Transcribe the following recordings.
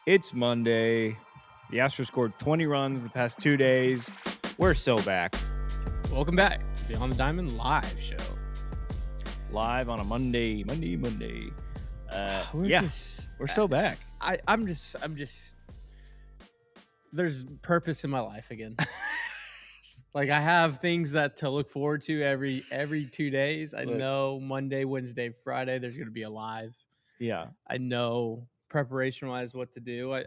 It's Monday. The Astros scored 20 runs the past 2 days. We're so back. Welcome back to Beyond the Diamond live show. Live on a Monday. We're so back. I'm just. There's purpose in my life again. Like I have things to look forward to every 2 days. I know Monday, Wednesday, Friday. There's going to be a live. Yeah. I know preparation wise what to do. I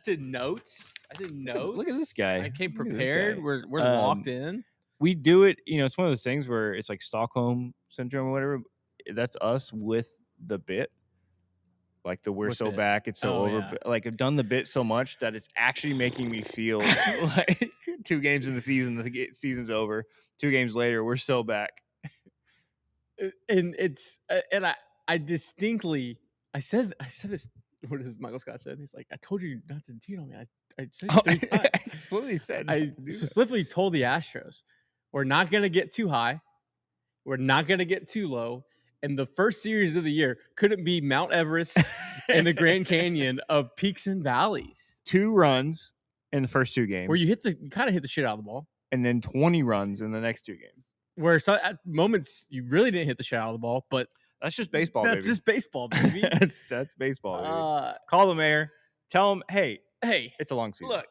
did notes. Look at this guy. I came prepared. We're locked in. We do it. It's one of those things where it's like Stockholm syndrome or whatever. That's us with the bit. Like we're so back. It's so over. Yeah. Like I've done the bit so much that it's actually making me feel like 2 games in the season. The season's over. 2 games later, we're so back. And it's I distinctly I said this. What does Michael Scott said? He's like, I told you not to cheat on me. I said it 3 times. I completely said. I specifically told the Astros, we're not going to get too high. We're not going to get too low. And the first series of the year couldn't be Mount Everest and the Grand Canyon of peaks and valleys. 2 runs in the first 2 games, where you kind of hit the shit out of the ball, and then 20 runs in the next 2 games. Where at moments you really didn't hit the shit out of the ball, but that's just baseball. That's just baseball, baby. that's baseball. Baby. Call the mayor. Tell him, hey, it's a long season. Look,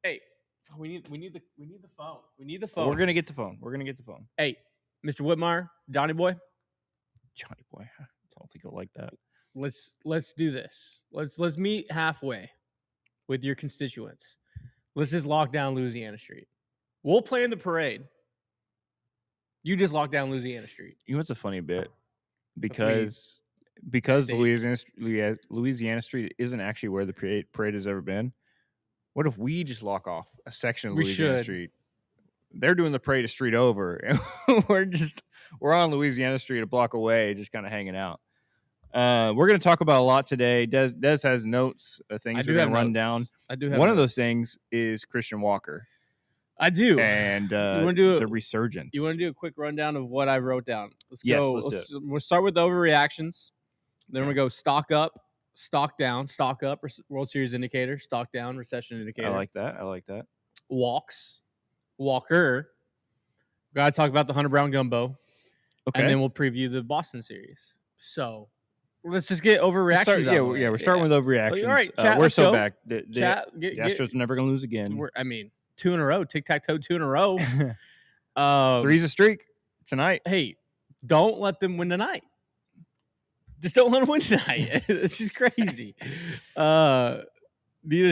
hey, we need the phone. We need the phone. We're gonna get the phone. Hey, Mr. Whitmire, Johnny boy. I don't think he'll like that. Let's do this. Let's meet halfway with your constituents. Let's just lock down Louisiana Street. We'll play in the parade. You just lock down Louisiana Street. You know what's a funny bit? Because Louisiana Street isn't actually where the parade has ever been. What if we just lock off a section of Louisiana Street? They're doing the parade a street over, and we're on Louisiana Street a block away, just kind of hanging out. We're going to talk about a lot today. Des has notes, things we're going to run down. I do have one of those things is Christian Walker. I do. And the resurgence. You want to do a quick rundown of what I wrote down? Let's go. We'll start with the overreactions. Then we go stock up, stock down, stock up, World Series indicator, stock down, recession indicator. I like that. Walker. Got to talk about the Hunter Brown gumbo. Okay. And then we'll preview the Boston series. So let's just get overreactions. We're starting with overreactions. All right, chat, we're so go. back. The Astros are never going to lose again. 2 in a row. Tic-tac-toe, 2 in a row. 3's a streak tonight. Hey, don't let them win tonight. Just don't let them win tonight. It's just crazy. Need a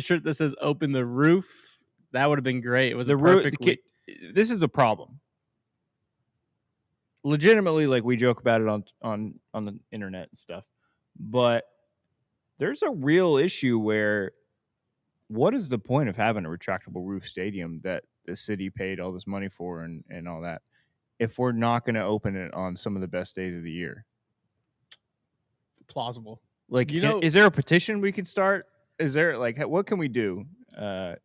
shirt that says "Open the Roof." That would have been great. It was a perfect week. This is a problem. Legitimately, like we joke about it on the internet and stuff, but there's a real issue where what is the point of having a retractable roof stadium that the city paid all this money for and all that if we're not going to open it on some of the best days of the year? Plausible. Like, is there a petition we could start? Is there what can we do to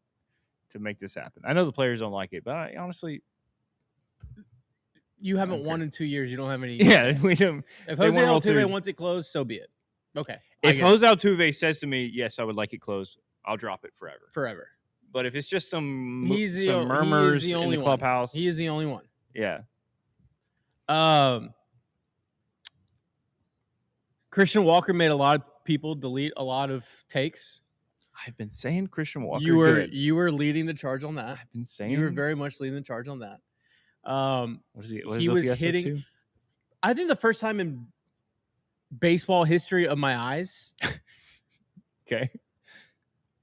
make this happen? I know the players don't like it, but honestly, you haven't won in 2 years. You don't have any. Yeah, we don't. If Jose Altuve wants it closed, so be it. Okay. If Jose Altuve says to me, "Yes, I would like it closed," I'll drop it forever. But if it's just some murmurs in the clubhouse, he is the only one. Yeah. Christian Walker made a lot of people delete a lot of takes. I've been saying Christian Walker. You were leading the charge on that. I've been saying you were very much leading the charge on that. What is he was hitting. I think the first time in baseball history of my eyes. Okay.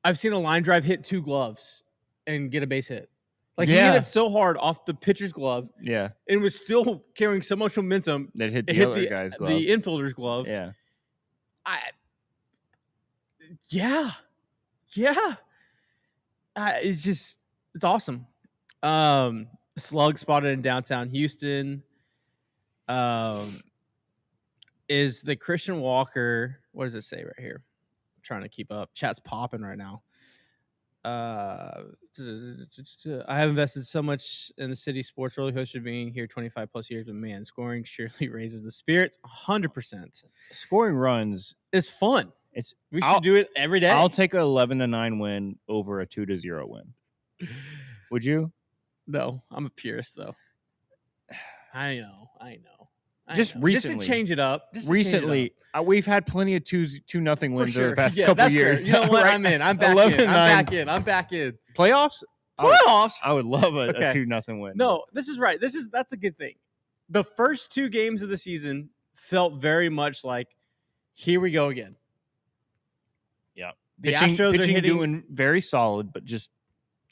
I've seen a line drive hit 2 gloves and get a base hit. He hit it so hard off the pitcher's glove. Yeah. And was still carrying so much momentum that hit the other guy's glove. The infielder's glove. Yeah. It's awesome. Slug spotted in downtown Houston. Is the Christian Walker? What does it say right here? I'm trying to keep up. Chat's popping right now. I have invested so much in the city sports roller coaster being here 25 plus years, but man, scoring surely raises the spirits 100%. Scoring runs is fun. We should do it every day. I'll take a 11-9 win over a 2-0 win. Would you? No, I'm a purist though. I know. Just recently, just to change it up. Recently, we've had plenty of 2-0 wins over the past couple years. Fair. You know what? Right? I'm back in. Playoffs? I would love a 2-0 win. No, this is right. That's a good thing. The first 2 games of the season felt very much like, here we go again. Yeah. The Astros are hitting, doing very solid, but just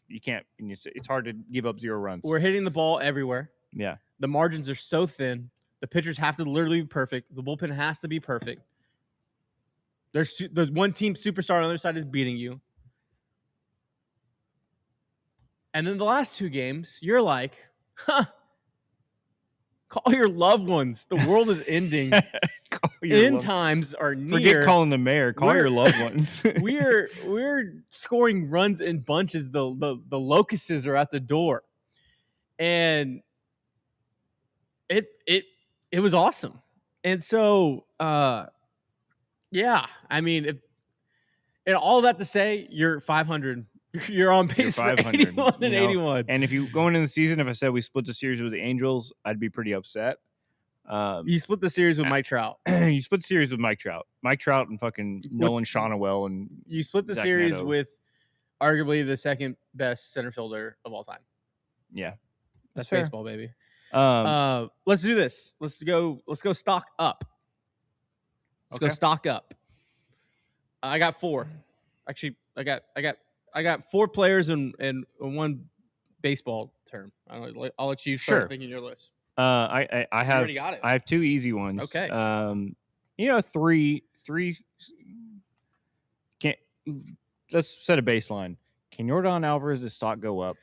you can't. It's hard to give up 0 runs. We're hitting the ball everywhere. Yeah. The margins are so thin. The pitchers have to literally be perfect. The bullpen has to be perfect. There's one team superstar on the other side is beating you. And then the last 2 games, you're like, call your loved ones. The world is ending. End times are near. Forget calling the mayor. Call your loved ones. we're scoring runs in bunches. The locusts are at the door, and it was awesome. And so, yeah, I mean, and all that to say, you're 500. You're on pace for 81 and 81. And if you going into the season, if I said we split the series with the Angels, I'd be pretty upset. You split the series with Mike Trout. You split the series with Mike Trout. Mike Trout and fucking Nolan Shonawell and you split the series with arguably the second best center fielder of all time. Yeah, that's baseball, baby. Let's do this. Let's go stock up. Let's go stock up. I got 4. Actually, I got 4 players and 1 baseball term. I'll let you start thinking your list. I have already got it. I have 2 easy ones. Okay. 3 can't. Let's set a baseline. Can Yordan Alvarez's stock go up?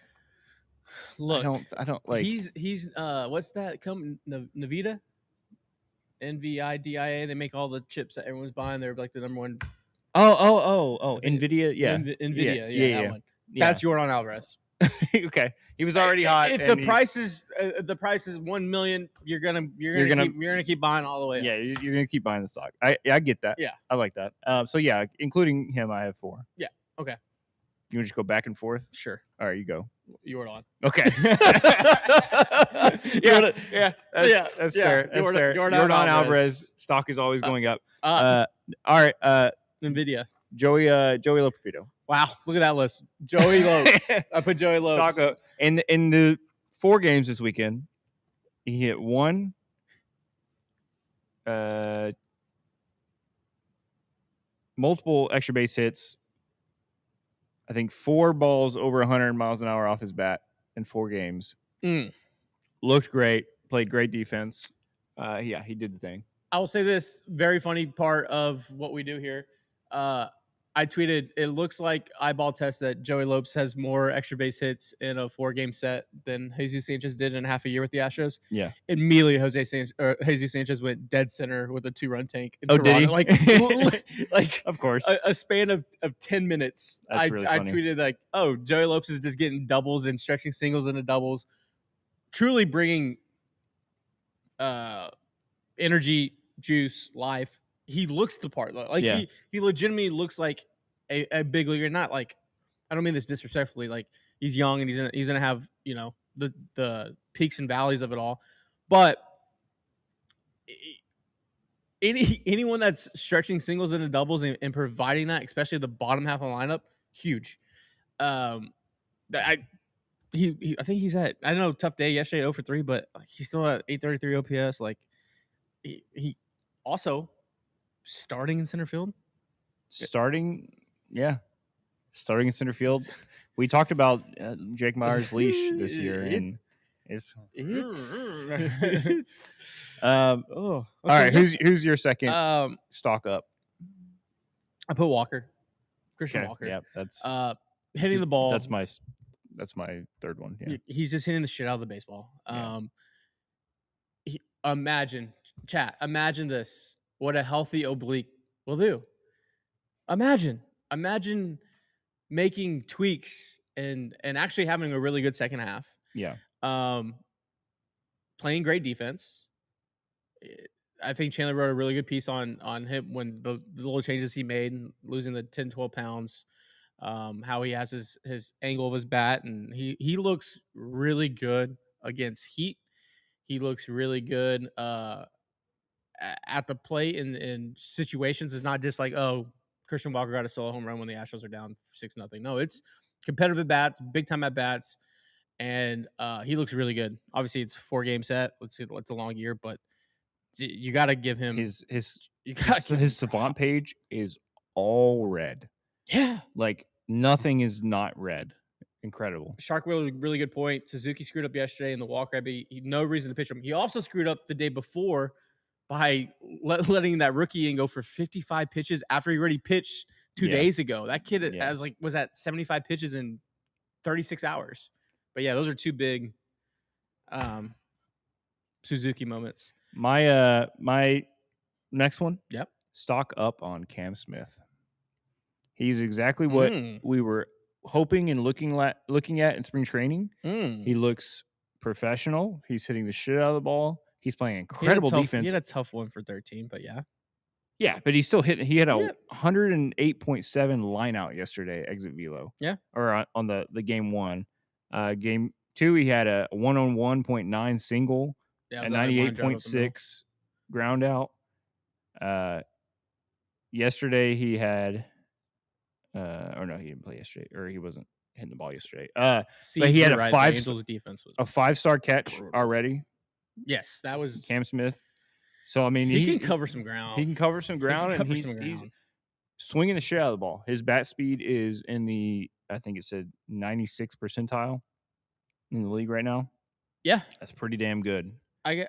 Look, I don't like. He's what's that? Nvidia, NVIDIA. They make all the chips that everyone's buying. They're like the number 1. Oh, Nvidia. Yeah, Nvidia. Yeah, that one. Yeah. That's Yordan Alvarez. Okay, he was already hot. If the price is 1 million, you're gonna keep buying all the way. Yeah, you're gonna keep buying the stock. I get that. Yeah, I like that. So yeah, including him, I have 4. Yeah. Okay. You want to just go back and forth? Sure. All right, you go. Yordan. Okay. That's fair. Yordan Alvarez stock is always going up. All right. Nvidia. Joey Lopefito. Wow, look at that list. Joey Lopes. I put Joey Lopes. Stock up. In the 4 games this weekend, he hit 1. Multiple extra base hits. I think 4 balls over 100 miles an hour off his bat in 4 games. Looked great. Played great defense. Yeah, he did the thing. I will say this very funny part of what we do here. I tweeted, it looks like eyeball test that Joey Lopes has more extra base hits in a 4-game set than Jesus Sanchez did in half a year with the Astros. Yeah. Immediately, Jesus Sanchez went dead center with a 2-run tank. In Toronto. Did he? like of course. A span of 10 minutes. That's really funny. I tweeted like, oh, Joey Lopes is just getting doubles and stretching singles into doubles. Truly bringing energy, juice, life. He looks the part. Like he legitimately looks like a big leaguer. Not like, I don't mean this disrespectfully. Like he's young and he's gonna have the peaks and valleys of it all. But anyone that's stretching singles into doubles and providing that, especially the bottom half of the lineup, huge. I think he's at, I don't know, tough day yesterday, 0 for 3, but he's still at 833 OPS. Like he also starting in center field. Starting in center field. We talked about Jake Meyer's leash this year, and it's all right. Who's your second stock up? I put Walker, Christian Walker. Yeah, that's hitting the ball. That's my third one. Yeah, he's just hitting the shit out of the baseball. Imagine this. What a healthy oblique will do. Imagine making tweaks and actually having a really good second half. Yeah. Playing great defense. I think Chandler wrote a really good piece on him when the little changes he made and losing the 10, 12 pounds. How he has his angle of his bat, and he looks really good against heat. He looks really good at the plate in situations. It's not just like, oh, Christian Walker got a solo home run when the Astros are down 6-0. No, it's competitive at bats, big time at bats, and he looks really good. Obviously, it's 4-game set. It's a long year, but you got to give him his Savant page is all red. Yeah, like nothing is not red. Incredible. Shark Wheel, really good point. Suzuki screwed up yesterday in the walk grab. He no reason to pitch him. He also screwed up the day before by letting that rookie in go for 55 pitches after he already pitched 2 days ago. That kid was at 75 pitches in 36 hours. But yeah, those are two big Suzuki moments. My next one. Yep. Stock up on Cam Smith. He's exactly what we were hoping and looking at in spring training. He looks professional. He's hitting the shit out of the ball. He's playing incredible defense. He had a tough one for 13, but yeah. Yeah, but he's still hitting. He had a 108.7 line out yesterday, exit velo. Yeah. Or on the game 1. Game 2, he had a 101.9 single, a 98.6 ground out. Yesterday he had or no, he didn't play yesterday, or he wasn't hitting the ball yesterday. But he had a Angels defense was a 5-star catch already. Yes, that was Cam Smith. So I mean, he can cover some ground. He can cover some ground, and he's swinging the shit out of the ball. His bat speed is in the, I think it said 96th percentile in the league right now. Yeah, that's pretty damn good. I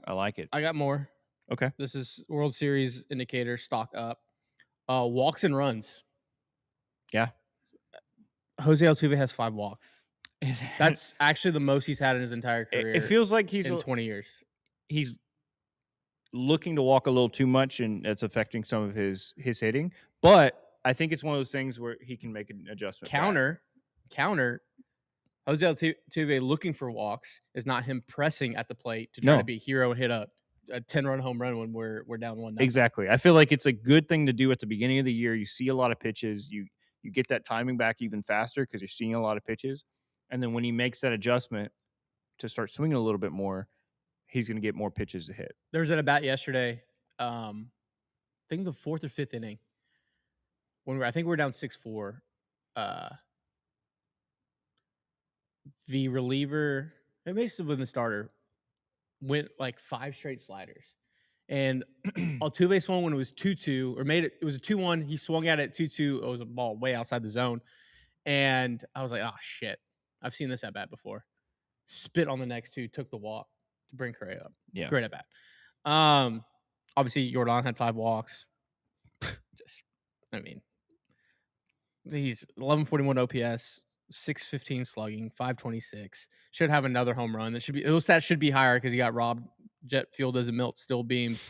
like it. I got more. Okay, this is World Series indicator. Stock up. Walks and runs. Yeah. Jose Altuve has 5 walks. That's actually the most he's had in his entire career. It feels like he's in 20 years. He's looking to walk a little too much, and it's affecting some of his hitting. But I think it's one of those things where he can make an adjustment. Counter. Jose Altuve looking for walks is not him pressing at the plate to try to be a hero and hit a 10-run home run when we're down 1-0. Exactly. I feel like it's a good thing to do at the beginning of the year. You see a lot of pitches. You get that timing back even faster because you're seeing a lot of pitches. And then when he makes that adjustment to start swinging a little bit more, he's going to get more pitches to hit. There was at a bat yesterday, I think the 4th or 5th inning, when I think we're down 6-4. The reliever, it may have been the starter, went like 5 straight sliders. And Altuve swung when it was 2-2, or made it. It was a 2-1. He swung at it 2-2. It was a ball way outside the zone, and I was like, "Oh shit! I've seen this at bat before." Spit on the next 2, took the walk to bring Correa up. Yeah, great at bat. Obviously Jordan had 5 walks. He's 1141 OPS, 615 slugging, 526. Should have another home run. Those stats should be higher because he got robbed. Jet fuel doesn't melt still beams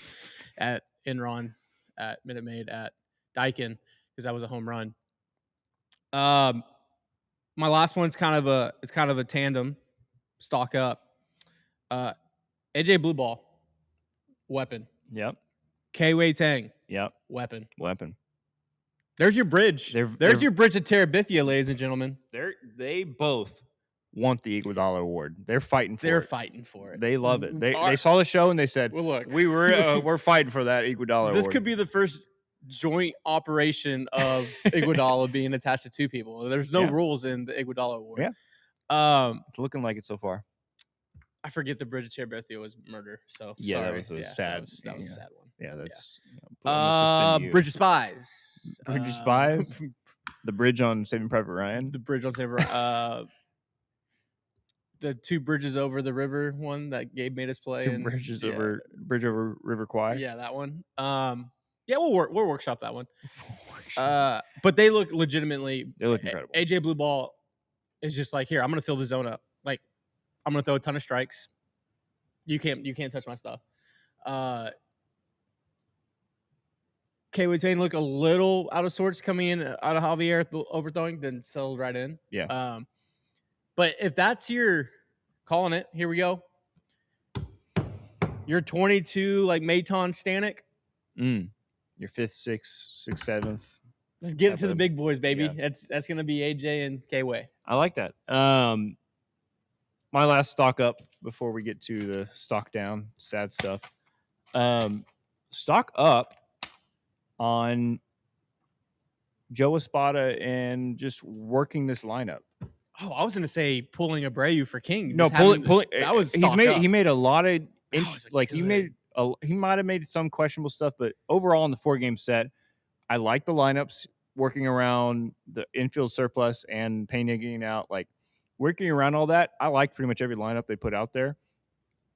at Enron, at Minute Maid, at Daikin, because that was a home run. My last one's kind of a tandem. Stock up. AJ Blue Ball, weapon. Yep. K-Wei Tang. Yep. Weapon. There's your bridge. There's your bridge to Terabithia, ladies and gentlemen. They both want the Iguodala Award. They're fighting for it. They're fighting for it. They love it. They saw the show and they said, well, look, we're fighting for that Iguodala Award. This could be the first joint operation of Iguodala being attached to 2 people. There's no rules in the Iguodala Award. Yeah. It's looking like it so far. I forget the bridge of Terabithia was murder. So yeah, sorry. that was a sad. That was a sad one. Yeah, that's. Bridge of Spies. Bridge of Spies. The bridge on Saving Private Ryan. The bridge on Saving Ryan. The 2 bridges over the river one that Gabe made us play. 2 bridges over Bridge over River Kwai. Yeah, that one. Yeah, we'll workshop that one. But they look legitimately. They look incredible. AJ Blue Ball is just like, here, I'm gonna fill the zone up. Like, I'm gonna throw a ton of strikes. You can't touch my stuff. K-Wei Tang look a little out of sorts coming in out of Javier overthrowing, then settled right in. Yeah. But if that's your calling it, here we go. You're 22, like Maton Stanek. Your 5th, 6th, 6th, 7th. Let's get to the big boys, baby. Yeah. That's gonna be AJ and K-Way. I like that. My last stock up before we get to the stock down, sad stuff. Stock up on Joe Espada and just working this lineup. Oh, I was gonna say pulling Abreu for King. No, pulling. That was he made a lot of he he might have made some questionable stuff, but overall in the 4-game set, I like the lineups working around the infield surplus and painting out, like working around all that. I like pretty much every lineup they put out there.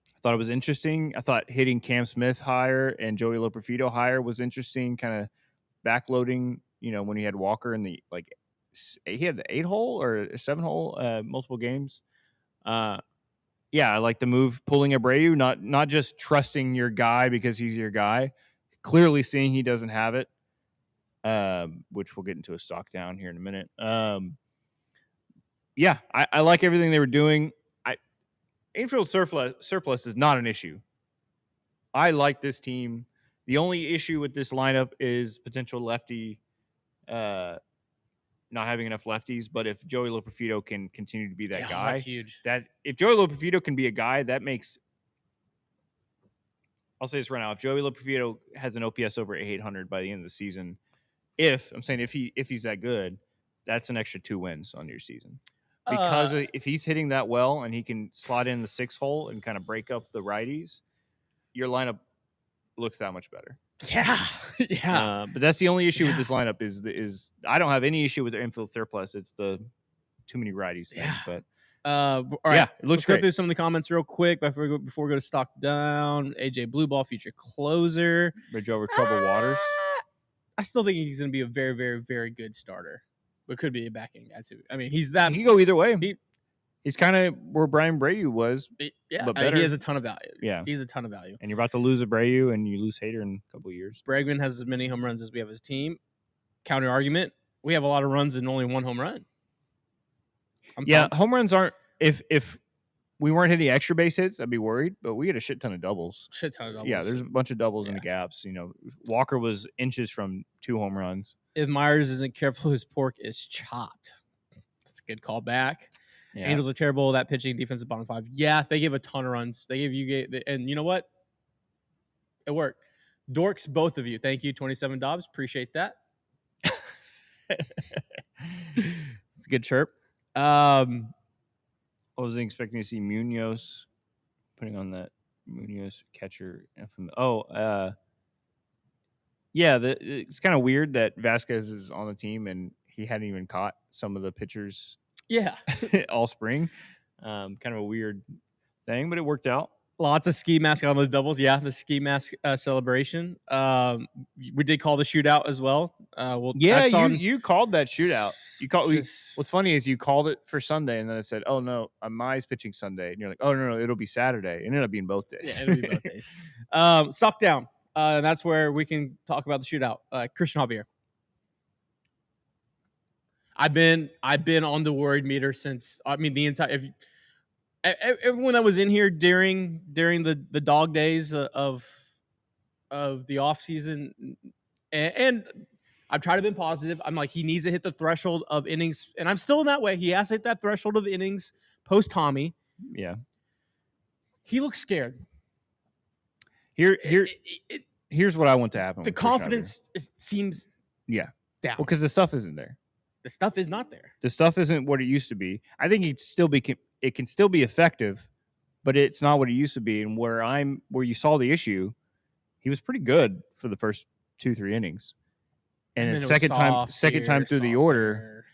I thought it was interesting. I thought hitting Cam Smith higher and Joey Loperfido higher was interesting. Kind of backloading, when he had Walker in the he had the 8-hole or 7-hole multiple games. Yeah, I like the move pulling Abreu, not just trusting your guy because he's your guy. Clearly seeing he doesn't have it, which we'll get into a stock down here in a minute. Yeah, I like everything they were doing. Infield surplus is not an issue. I like this team. The only issue with this lineup is potential lefty, not having enough lefties. But if Joey Loperfido can continue to be that guy, that's huge. If Joey Loperfido can be a guy, that makes. I'll say this right now: if Joey Loperfido has an OPS over 800 by the end of the season, if he's that good, that's an extra 2 wins on your season. Because if he's hitting that well and he can slot in the 6-hole and kind of break up the righties, your lineup looks that much better. Yeah, yeah. But that's the only issue with this lineup is I don't have any issue with the infield surplus. It's the too many righties thing. But all right, yeah, it looks great. Go through some of the comments real quick before we go to stock down. AJ Blue Ball, future closer. Bridge over troubled waters. I still think he's going to be a very, very, very good starter. But could be a backing guy too. I mean, he's that. He can go either way. He's kind of where Brian Abreu was. Yeah, but better. He has a ton of value. Yeah, he's a ton of value. And you're about to lose Abreu, and you lose Hader in a couple of years. Bregman has as many home runs as we have as team. Counter argument: we have a lot of runs and only 1 home run. Home runs aren't. If we weren't hitting extra base hits, I'd be worried. But we had a shit ton of doubles. Yeah, there's a bunch of doubles in the gaps. Walker was inches from 2 home runs. If Myers isn't careful, his pork is chopped. That's a good call back. Yeah. Angels are terrible. That pitching defense is bottom 5. Yeah, they gave a ton of runs. They gave you, and you know what? It worked. Dorks, both of you. Thank you, 27 Dobbs. Appreciate that. It's a good chirp. I wasn't expecting to see Munoz putting on that Munoz catcher. It's kind of weird that Vasquez is on the team and he hadn't even caught some of the pitchers. Yeah, all spring. Kind of a weird thing, but it worked out. Lots of ski mask on those doubles. Yeah, the ski mask celebration. We did call the shootout as well. You called that shootout. What's funny is you called it for Sunday, and then I said, "Oh no, Mai's pitching Sunday," and you're like, "Oh no, it'll be Saturday." It ended up being both days. Yeah, it'll be both days. Stock down. That's where we can talk about the shootout. Christian Javier. I've been on the worried meter since. I mean, the entire. Everyone that was in here during the dog days of the off season, and I've tried to be positive. I'm like, he needs to hit the threshold of innings, and I'm still in that way. He has to hit that threshold of innings post Tommy. Yeah, he looks scared. Here's what I want to happen. The confidence seems down. Well, because the stuff isn't there. The stuff is not there. The stuff isn't what it used to be. I think it can still be effective, but it's not what it used to be. And where you saw the issue, he was pretty good for the first 2-3 innings. And the second time through the order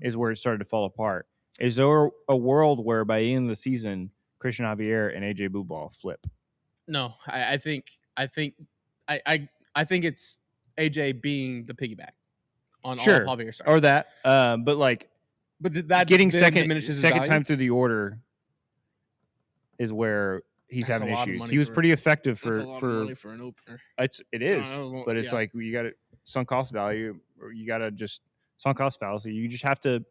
is where it started to fall apart. Is there a world where by the end of the season, Christian Javier and AJ Blue Ball flip? No, I think it's AJ being the piggyback on all of Javier's starts. Or that, but that getting second time through the order is where he's having issues. He was pretty effective for money for an opener. It is, but it's like you got sunk cost value, or you got to just sunk cost fallacy. You just have to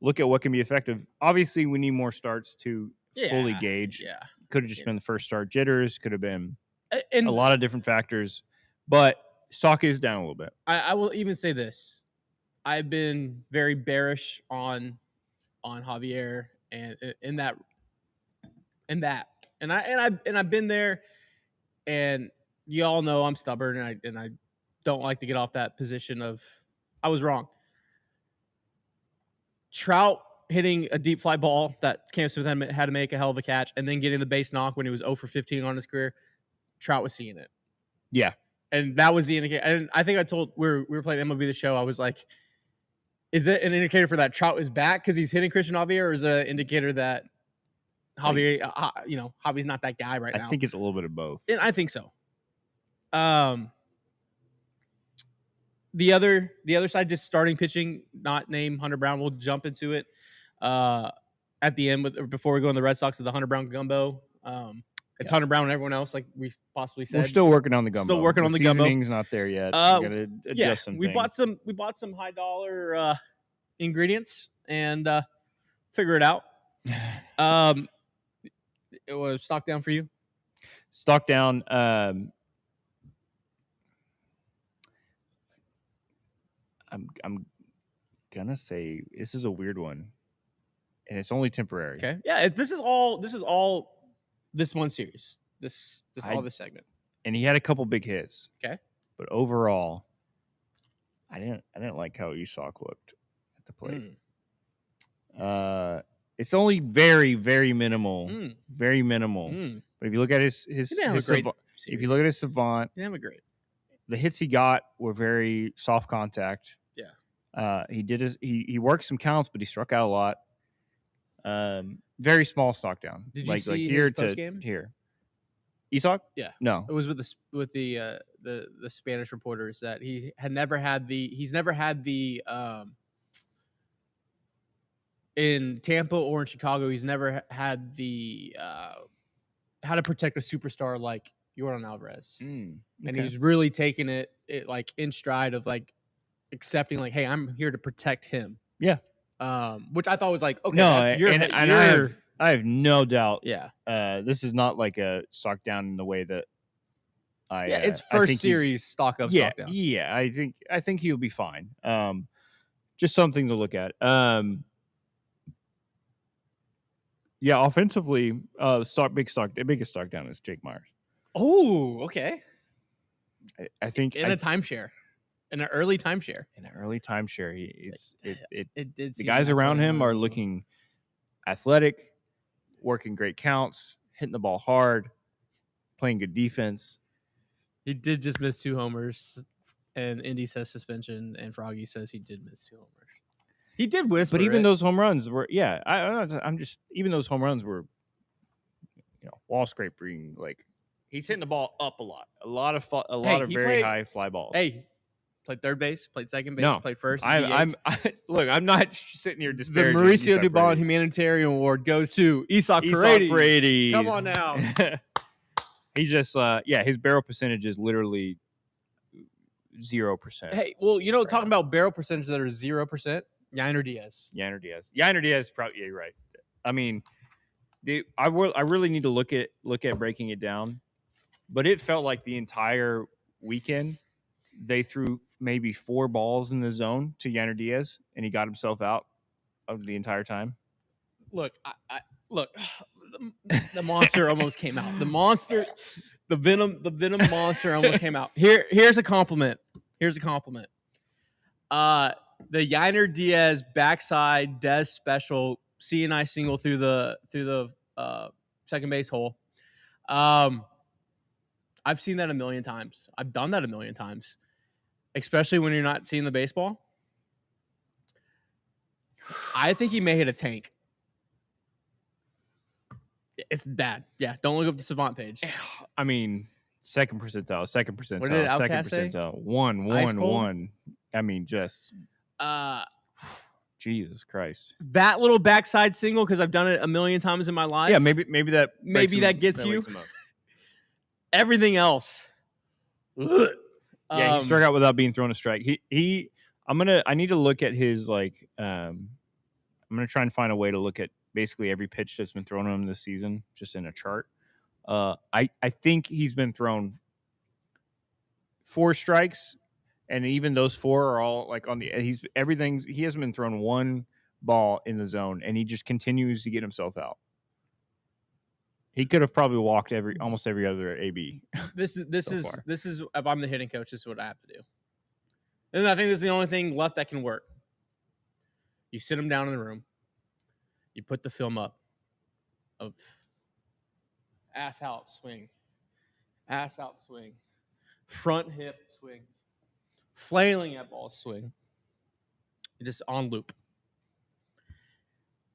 look at what can be effective. Obviously, we need more starts to fully gauge Could have just been the first start jitters. Could have been and a lot of different factors. But stock is down a little bit. I will even say this: I've been very bearish on Javier and in that, and I've been there, and you all know I'm stubborn, and I don't like to get off that position of I was wrong. Trout hitting a deep fly ball that Cam Smith had to make a hell of a catch, and then getting the base knock when he was 0 for 15 on his career. Trout was seeing it. Yeah. And that was the indicator. And I think I told we were playing MLB The Show. I was like, is it an indicator for that Trout is back because he's hitting Christian Javier, or is it an indicator that Javier, Javier's not that guy right now? I think it's a little bit of both. And I think so. The other side, just starting pitching, not named Hunter Brown. We'll jump into it at the end before we go on the Red Sox to the Hunter Brown gumbo. It's Hunter Brown and everyone else, like we possibly said. We're still working on the gumbo. Still working on the gumbo. Seasoning's not there yet. We gotta adjust some things. We bought some high dollar ingredients and figure it out. It was stock down for you. Stock down. I'm gonna say this is a weird one, and it's only temporary. Okay. Yeah. This is all this one series. This all this segment. And he had a couple big hits. Okay. But overall, I didn't like how Isak looked at the plate. It's only very, very minimal. Very minimal. But if you look at his if you look at his savant, he didn't have a great. The hits he got were very soft contact. Yeah. He worked some counts, but he struck out a lot. Very small stock down. Did you see his post-game? Here? Isak? Yeah. No. It was with the Spanish reporters that he's never had the in Tampa or in Chicago, he's never had the how to protect a superstar like Yordan Alvarez. And he's really taken it like in stride of like accepting like, hey, I'm here to protect him. Yeah. Which I thought was like, okay, no, I have no doubt. Yeah. This is not like a stock down in the way that it's first series stock up, stock down. Yeah, I think he'll be fine. Just something to look at. Yeah, offensively, the biggest stock down is Jake Myers. Oh, okay. I think in a timeshare. In an early timeshare. The guys around him are looking athletic, working great counts, hitting the ball hard, playing good defense. He did just miss 2 homers, and Indy says suspension, and Froggy says he did miss 2 homers. He did whisper, but even those home runs were even those home runs were, wall scraping. Like he's hitting the ball up a lot of very high fly balls. Hey, played third base, played second base, played first. I'm not sitting here disparaging. The Mauricio Dubon Humanitarian Award goes to Isak Paredes. Come on now. He's just his barrel percentage is literally 0%. Hey, well, talking about barrel percentages that are 0%, Yainer Diaz. Probably, you're right. I mean, I really need to look at breaking it down, but it felt like the entire weekend they threw maybe 4 balls in the zone to Yainer Diaz, and he got himself out of the entire time. Look, look, the monster almost came out. The venom monster almost came out. Here's a compliment. The Yainer Diaz backside Dez special CNI single through the second base hole. I've seen that a million times. I've done that a million times, especially when you're not seeing the baseball. I think he may hit a tank. It's bad. Yeah, don't look up the Savant page. I mean, second percentile. What did Outcast say? 1. I mean, just Jesus Christ. That little backside single, because I've done it a million times in my life. Yeah, maybe that gets you. Everything else. Yeah, he struck out without being thrown a strike. I need to look at his I'm gonna try and find a way to look at basically every pitch that's been thrown to him this season, just in a chart. I think he's been thrown 4 strikes, and even those 4 are all like on the. He hasn't been thrown one ball in the zone, and he just continues to get himself out. He could have probably walked almost every other AB. This is if I'm the hitting coach, this is what I have to do. And I think this is the only thing left that can work. You sit him down in the room. You put the film up of ass out swing, front hip swing, flailing at ball swing. Just on loop.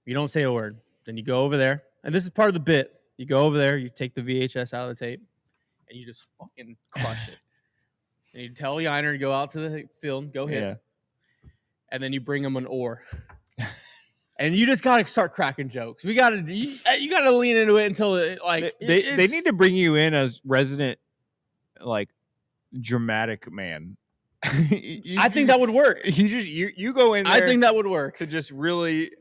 You don't say a word. Then you go over there, and this is part of the bit. You go over there, you take the VHS out of the tape, and you just fucking crush it. And you tell Yiner to go out to the field, go hit. Yeah. And then you bring him an oar. And you just gotta start cracking jokes. You gotta lean into it until they need to bring you in as resident like dramatic man. I think that would work. You go in there. I think that would work to just really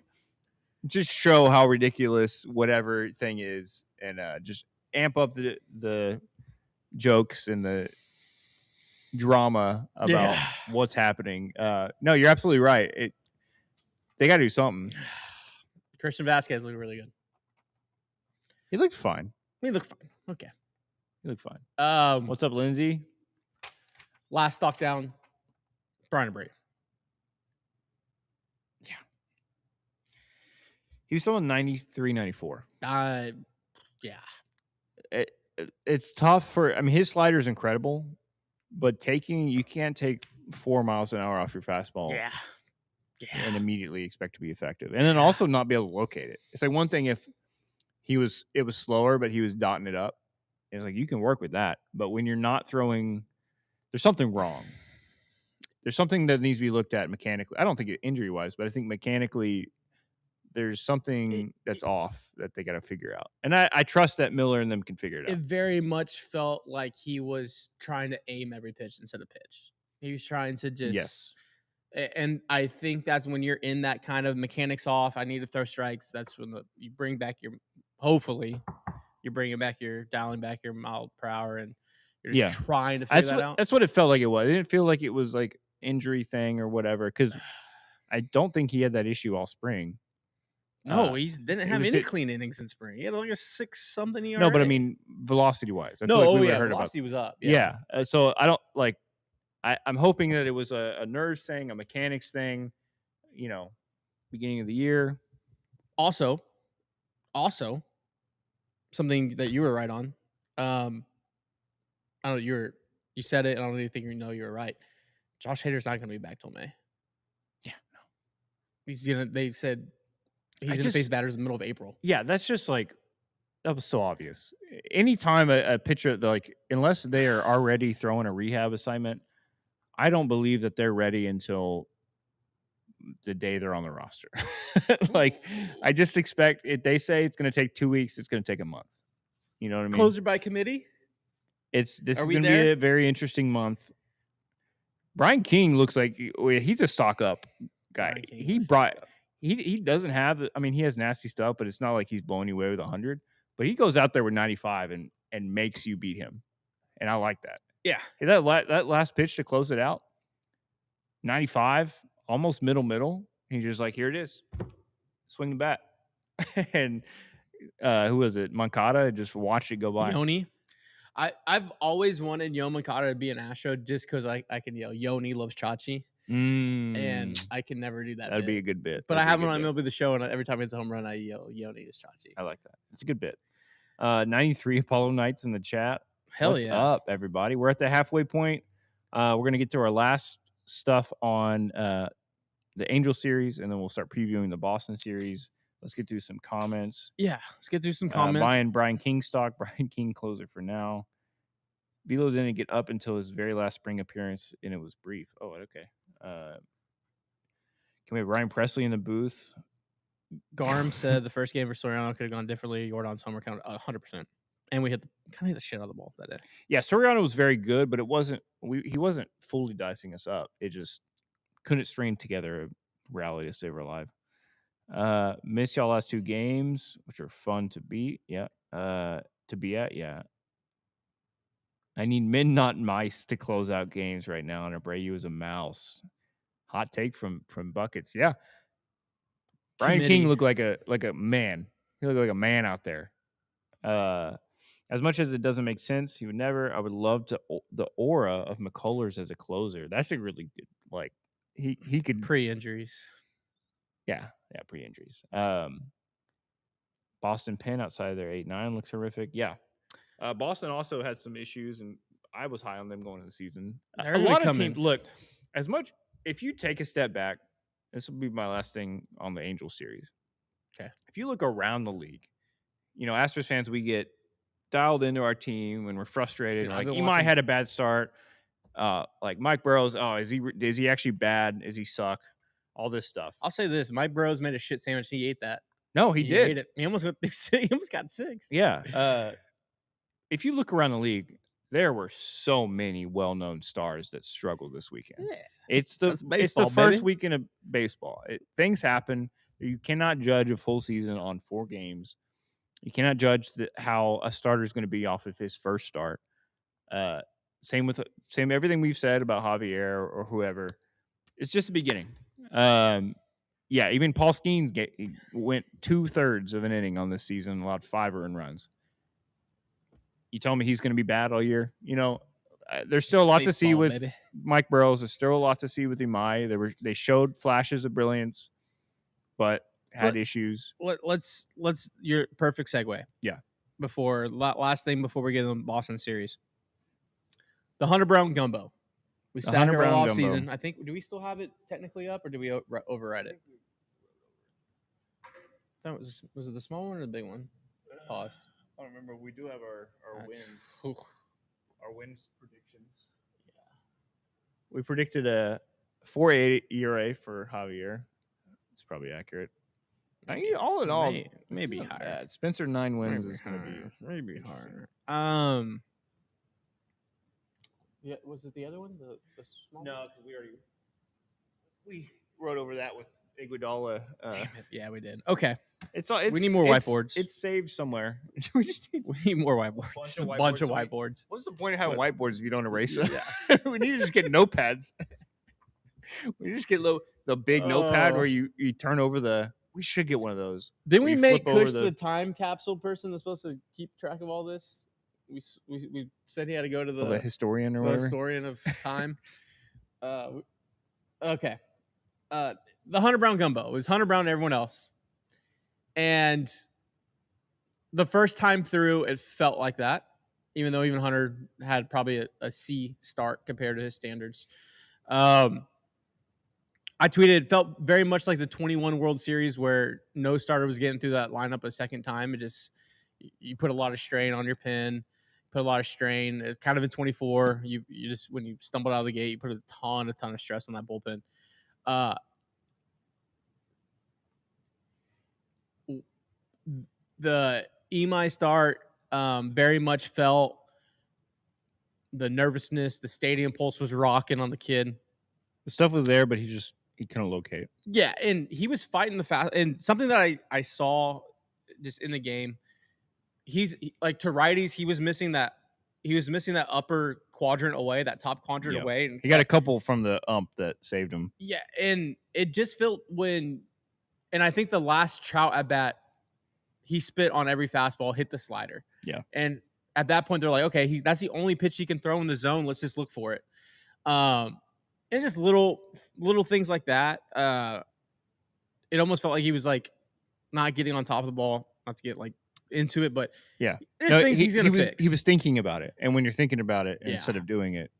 just show how ridiculous whatever thing is, and just amp up the jokes and the drama about what's happening. No, you're absolutely right. They got to do something. Christian Vasquez looked really good. He looked fine. He looked fine. Okay. He looked fine. What's up, Lindsay? Last stock down, Brian Brady. Yeah. He was throwing 93, 94. Yeah. It's tough for, his slider is incredible, but you can't take 4 miles an hour off your fastball. Yeah. And immediately expect to be effective. And then also not be able to locate it. It's like one thing if it was slower, but he was dotting it up. It's like you can work with that. But when you're not throwing, there's something wrong. There's something that needs to be looked at mechanically. I don't think injury-wise, but I think mechanically there's something that's off that they got to figure out. And I trust that Miller and them can figure it out. It very much felt like he was trying to aim every pitch instead of pitch. He was trying to just... Yes. And I think that's when you're in that kind of mechanics off. I need to throw strikes. That's when you bring back hopefully you're bringing back dialing back your mile per hour, and you're just trying to figure that out. That's what it felt like it was. It didn't feel like it was like injury thing or whatever, because I don't think he had that issue all spring. No, he didn't have any clean innings in spring. He had like a 6-something ERA. No, but velocity-wise. Velocity was up. Yeah. So I don't like. I'm hoping that it was a nerves thing, a mechanics thing, beginning of the year. Also, something that you were right on. I don't know, you said it, and I don't even think you were right. Josh Hader's not going to be back till May. Yeah, no. They said he's going to face batters in the middle of April. Yeah, that's just like, that was so obvious. Anytime a pitcher, unless they are already throwing a rehab assignment, I don't believe that they're ready until the day they're on the roster. I just expect if they say it's going to take 2 weeks, it's going to take a month. You know what I mean? Closer by committee? This is going to be a very interesting month. Brian King looks like he's a stock up guy. He doesn't have, he has nasty stuff, but it's not like he's blowing you away with 100. But he goes out there with 95 and makes you beat him. And I like that. Yeah. That last pitch to close it out, 95, almost middle. He's just like, here it is. Swing the bat. And who was it? Moncada just watched it go by. Yoni. I've always wanted Yo Moncada to be an Astro just because I can yell, Yoni loves Chachi. And I can never do that. That'd be a good bit. But I have him on MLB The Show, and every time it's a home run, I yell, Yoni is Chachi. I like that. It's a good bit. 93 Apollo Knights in the chat. What's up, everybody? We're at the halfway point. We're going to get to our last stuff on the Angel series, and then we'll start previewing the Boston series. Let's get through some comments. Yeah, let's get through some comments. Buying Brian King stock. Brian King closer for now. Velo didn't get up until his very last spring appearance, and it was brief. Oh, okay. Can we have Ryan Presley in the booth? Garm said the first game for Soriano could have gone differently. Jordan's homer count 100%. And we kind of hit the shit out of the ball that day. Yeah, Soriano was very good, but he wasn't fully dicing us up. It just couldn't string together a rally to save our life. Missed y'all last 2 games, which are fun to beat. Yeah. to be at? Yeah. I need men, not mice, to close out games right now, and Abreu is a mouse. Hot take from Buckets. Yeah. Brian King looked like a man. He looked like a man out there. As much as it doesn't make sense, he would never. I would love to the aura of McCullers as a closer. That's a really good, like, he could pre-injuries. Yeah, pre-injuries. Boston Penn outside of their 8-9 looks horrific. Yeah. Boston also had some issues, and I was high on them going into the season. A lot of teams, look, as much, if you take a step back, this will be my last thing on the Angels series. Okay. If you look around the league, Astros fans, we get dialed into our team when we're frustrated. Dude, like, Imai had a bad start. Like Mike Burrows, is he actually bad? Does he suck? All this stuff. I'll say this: Mike Burrows made a shit sandwich. He ate that. No, he did. Ate it. He almost got 6. Yeah. If you look around the league, there were so many well-known stars that struggled this weekend. Yeah. It's the first weekend of baseball. Things happen. You cannot judge a full season on 4 games. You cannot judge how a starter is going to be off of his first start. Same everything we've said about Javier or whoever. It's just the beginning. Yeah, even Paul Skeens went 2/3 of an inning on this season, allowed 5 earned runs. You tell me he's going to be bad all year? There's still a lot to see with Mike Burrows. There's still a lot to see with Imai. They showed flashes of brilliance, but had issues. Let's your perfect segue. Yeah. Last thing before we get in the Boston series, the Hunter Brown Gumbo. We sat here all off season. I think. Do we still have it technically up, or do we override it? That was it the small one or the big one? Pause. I don't remember. We do have our wins. Our wins predictions. Yeah. We predicted a 4.8 ERA for Javier. It's probably accurate. All in all, maybe higher. Bad. Spencer 9 wins is going to be maybe higher. Yeah, was it the other one? The small? No, because we wrote over that with Iguodala. Yeah, we did. Okay, we need more whiteboards. It's saved somewhere. we need more whiteboards. Bunch of whiteboards. What's the point of having whiteboards if you don't erase them? Yeah. We need to just get notepads. We just get the big notepad where you turn over the. We should get one of those. Didn't we make Kush the time capsule person that's supposed to keep track of all this? We said he had to go to the historian or whatever. Historian of time. Okay. The Hunter Brown Gumbo. It was Hunter Brown and everyone else. And the first time through, it felt like that, even though even Hunter had probably a C start compared to his standards. I tweeted, it felt very much like the 21 World Series where no starter was getting through that lineup a second time. You put a lot of strain on your pen, put a lot of strain. It's kind of in 24. You just, when you stumbled out of the gate, you put a ton of stress on that bullpen. The Imai start very much felt the nervousness. The stadium pulse was rocking on the kid. The stuff was there, but he couldn't locate. Yeah, and he was fighting the fast. And something that I saw just in the game, like to righties, he was missing that upper quadrant away, that top quadrant away. And he got a couple from the ump that saved him. Yeah, and it just felt and I think the last Trout at bat, he spit on every fastball, hit the slider. Yeah. And at that point, they're like, okay, that's the only pitch he can throw in the zone. Let's just look for it. And just little things like that. It almost felt like he was like not getting on top of the ball, not to get like into it, but yeah, there's things he's gonna fix. He was thinking about it, and when you're thinking about it instead of doing it,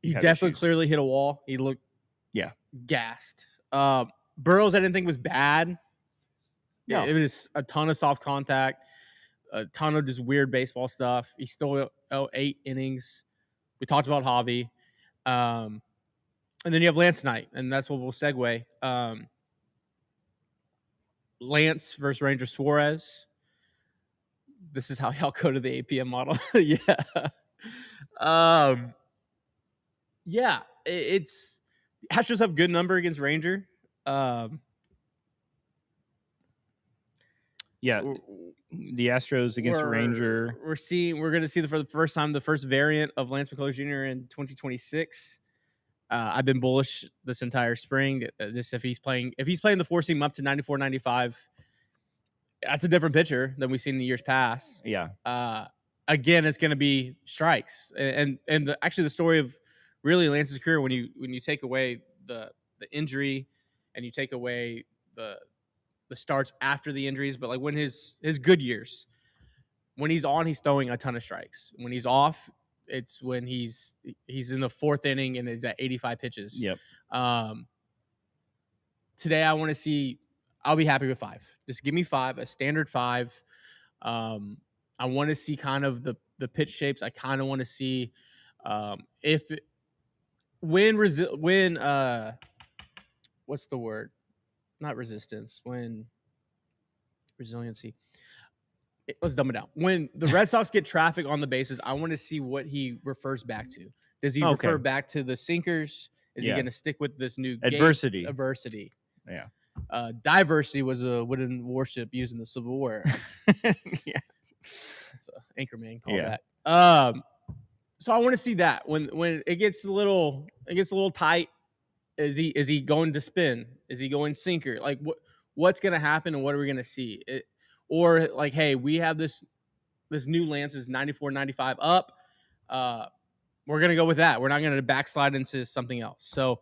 he definitely clearly hit a wall. He looked gassed. Burrows, I didn't think was bad. Yeah, it was a ton of soft contact, a ton of just weird baseball stuff. He still 8 innings. We talked about Javi. And then you have Lance tonight, and that's what we'll segue. Lance versus Ranger Suarez. This is how y'all go to the APM model. Yeah. It's Astros have good number against Ranger. Yeah. the Astros against the Ranger. We're going to see for the first time the first variant of Lance McCullers Jr. in 2026. I've been bullish this entire spring. Just if he's playing the 4-seam up to 94, 95, that's a different pitcher than we've seen in the years past. Yeah. Again, it's going to be strikes, and actually the story of really Lance's career when you take away the injury and you take away the starts after the injuries, but like when his good years, when he's on, he's throwing a ton of strikes. When he's off, it's when he's in the fourth inning and it's at 85 pitches. Yep. Today, I want to see. I'll be happy with 5. Just give me 5, a standard 5. I want to see kind of the pitch shapes. I kind of want to see when what's the word? Not resistance. When resiliency. Let's dumb it down. When the Red Sox get traffic on the bases, I want to see what he refers back to. Does he refer back to the sinkers? Is he going to stick with this new adversity? Adversity. Yeah. Diversity was a wooden warship used in the Civil War. Yeah. So Anchorman called that. So I want to see that when it gets a little tight. Is he going to spin? Is he going sinker? Like what's going to happen and what are we going to see? Or like, hey, we have this new Lance is 94, 95 up. We're going to go with that. We're not going to backslide into something else. So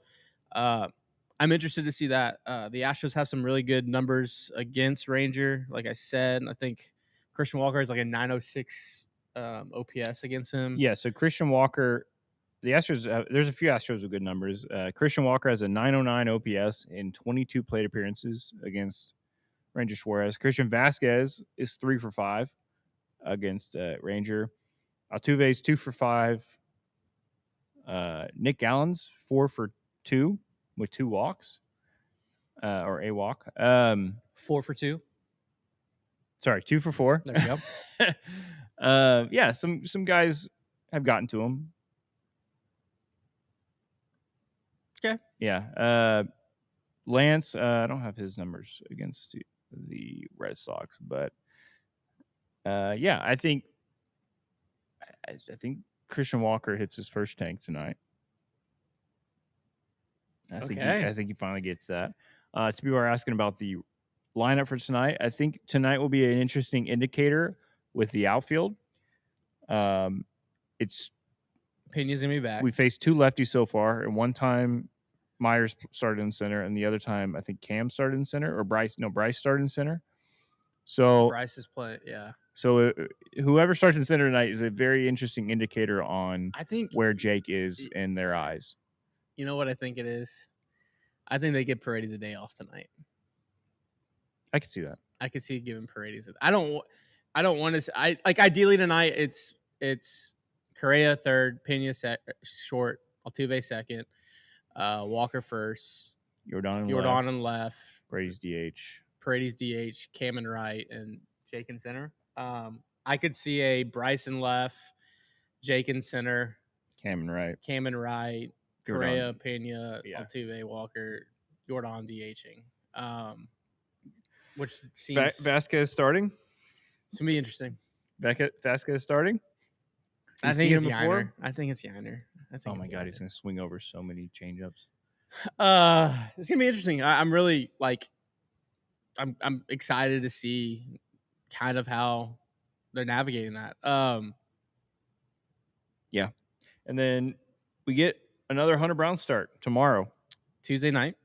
I'm interested to see that. The Astros have some really good numbers against Ranger. Like I said, I think Christian Walker is like a 906 OPS against him. Yeah, so Christian Walker, the Astros, there's a few Astros with good numbers. Christian Walker has a 909 OPS in 22 plate appearances against Ranger Suarez. Christian Vasquez is 3 for 5 against Ranger. Altuve's 2 for 5. Nick Gallen's 4 for 2 with 2 walks, or a walk. 4 for 2. Sorry, 2 for 4. There you go. Yeah, some guys have gotten to him. Okay. Yeah. Lance, I don't have his numbers against the Red Sox, but yeah, I think Christian Walker hits his first tank tonight. I think he finally gets that. Some people are asking about the lineup for tonight. I think tonight will be an interesting indicator with the outfield. It's Pena's gonna be back. We faced 2 lefties so far, and one time Myers started in center, and the other time I think Cam started in center, or Bryce started in center. So Bryce is playing, yeah. So whoever starts in center tonight is a very interesting indicator on where Jake is in their eyes. You know what I think it is? I think they give Paredes a day off tonight. I could see that. I could see giving Paredes. I don't want to. Ideally tonight it's Correa third, Pena short, Altuve second, Walker first, Jordan on left, Paredes DH, Cam in right, and Jake in center. I could see a Bryson left, Jake in center, Cam in right, Correa, Pena, Altuve, Walker, Jordan DHing. Which seems Vasquez starting. It's gonna be interesting. Vasquez starting. I think it's Yiner. Oh my god, he's gonna swing over so many changeups. It's gonna be interesting. I'm really I'm excited to see kind of how they're navigating that. Yeah, and then we get another Hunter Brown start tomorrow, Tuesday night.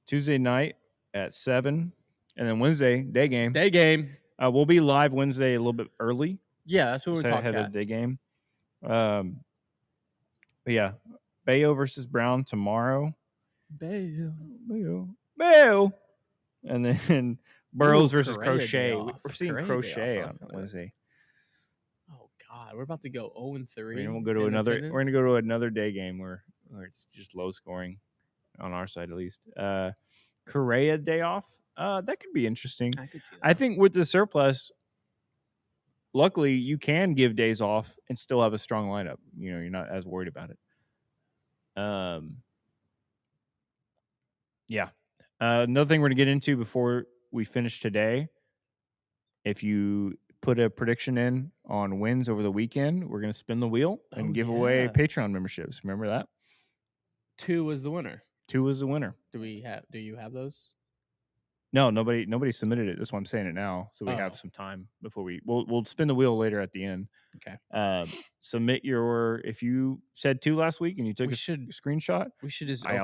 Tuesday night at 7, and then Wednesday day game. We'll be live Wednesday a little bit early. Yeah, that's what we're talking about. Ahead of the day game. But yeah, Bayo versus Brown tomorrow. Bayo. And then Burrows versus Crochet. We're seeing Crochet on Wednesday. Oh God, we're about to go 0-3. We're gonna go to another day game where it's just low scoring on our side at least. Correa day off. That could be interesting. I could see that. I think with the surplus, luckily you can give days off and still have a strong lineup. You know, you're not as worried about it. Yeah. Another thing we're going to get into before we finish today, if you put a prediction in on wins over the weekend, we're going to spin the wheel and give away Patreon memberships. Remember that? 2 was the winner. 2 was the winner. Do you have those? No, nobody submitted it. That's why I'm saying it now. So we have some time before we'll spin the wheel later at the end. Okay. Submit if you said 2 last week and you took a screenshot. We should just. I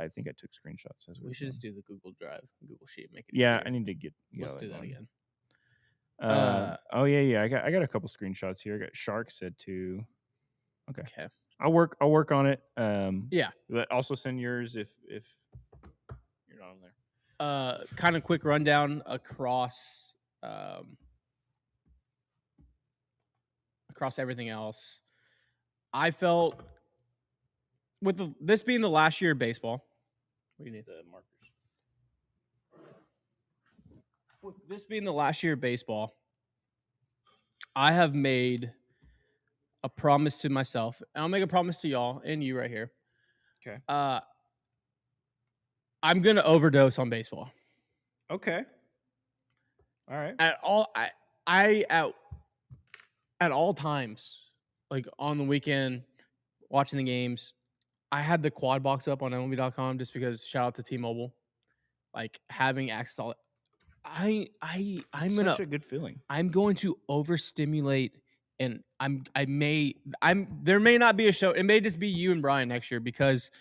think I took screenshots as well. We should just do the Google Drive, Google Sheet, make it. Yeah, easier. I need to get. Let's do that again. Oh yeah. I got a couple screenshots here. I got Shark said 2. Okay. I'll work on it. Yeah. Also send yours if you're not on there. Kind of quick rundown across everything else. I felt with this being the last year of baseball. What do you need? The markers. With this being the last year of baseball, I have made a promise to myself, and I'll make a promise to y'all and you right here. Okay. I'm gonna overdose on baseball. Okay. All right. At all times, like on the weekend, watching the games, I had the quad box up on MLB.com just because. Shout out to T-Mobile, like having access to all. I'm such a good feeling. I'm going to overstimulate, and there may not be a show. It may just be you and Brian next year because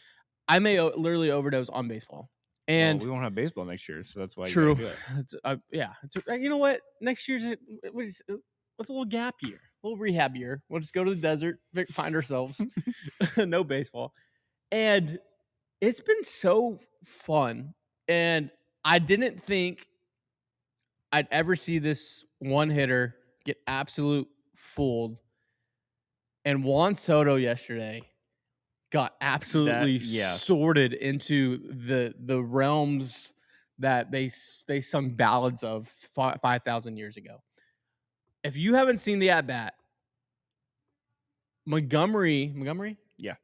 I may literally overdose on baseball. And we won't have baseball next year, so that's why. True. You do it. You know what? Next year's it's a little gap year, a little rehab year. We'll just go to the desert, find ourselves. No baseball, and it's been so fun. And I didn't think I'd ever see this one hitter get absolute fooled. And Juan Soto yesterday got absolutely sorted into the realms that they sung ballads of 5,000 years ago. If you haven't seen the at-bat, Montgomery, yeah,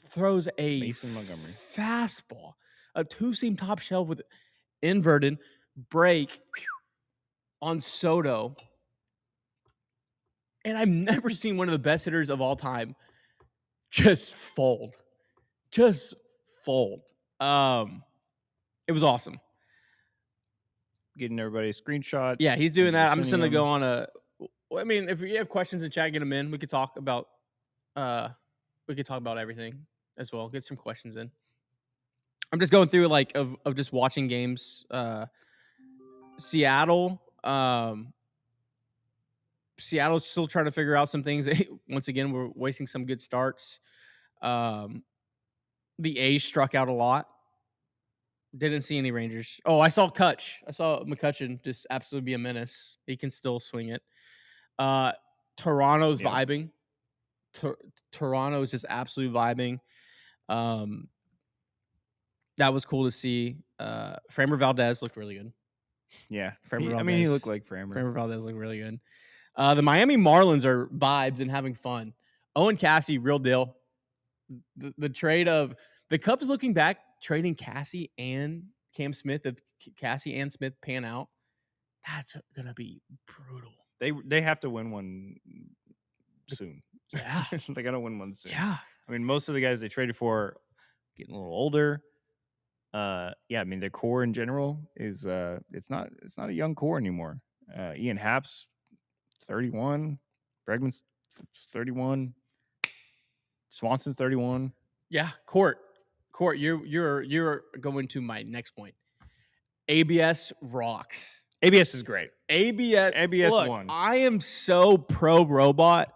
throws a Mason Montgomery fastball, a two-seam top shelf with inverted break on Soto. And I've never seen one of the best hitters of all time just fold. It was awesome. Getting everybody screenshots. Yeah, he's doing that. I'm just gonna go on if you have questions in chat, get them in. We could talk about everything as well. Get some questions in. I'm just going through of just watching games. Seattle's still trying to figure out some things. Once again, we're wasting some good starts. The A's struck out a lot. Didn't see any Rangers. Oh, I saw Kutch. I saw McCutcheon just absolutely be a menace. He can still swing it. Toronto's vibing. Toronto is just absolutely vibing. That was cool to see. Framber Valdez looked really good. Yeah. He looked like Framber. Framber Valdez looked really good. The Miami Marlins are vibes and having fun. Owen Cassie, real deal. The trade of the Cubs looking back, trading Cassie and Cam Smith. If Cassie and Smith pan out, that's gonna be brutal. They have to win one soon. Yeah, they gotta win one soon. Yeah, I mean, most of the guys they traded for getting a little older. I mean, their core in general is it's not a young core anymore. Ian Happ's 31, Bregman's 31. Swanson's 31. Yeah, Court, you're going to my next point. ABS rocks. ABS is great. ABS look, won. I am so pro robot,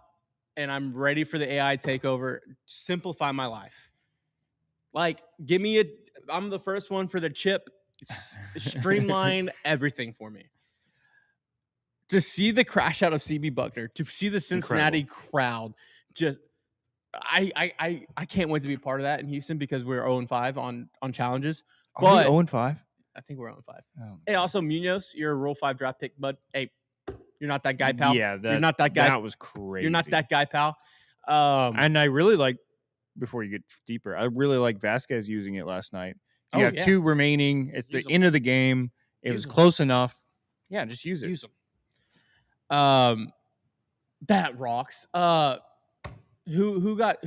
and I'm ready for the AI takeover. Simplify my life. Like, give me I'm the first one for the chip. Streamline everything for me. To see the crash out of CB Buckner, to see the Cincinnati crowd, just I can't wait to be a part of that in Houston because we're 0-5 on challenges. Are we 0-5? I think we're 0-5. Oh, hey, also Munoz, you're a Rule 5 draft pick, bud. Hey, you're not that guy, pal. Yeah, you're not that guy. That was crazy. You're not that guy, pal. And I really like, before you get deeper, I really like Vasquez using it last night. You have 2 remaining. It's the end of the game. It was close enough. Yeah, just use it. Use them. That rocks. Who got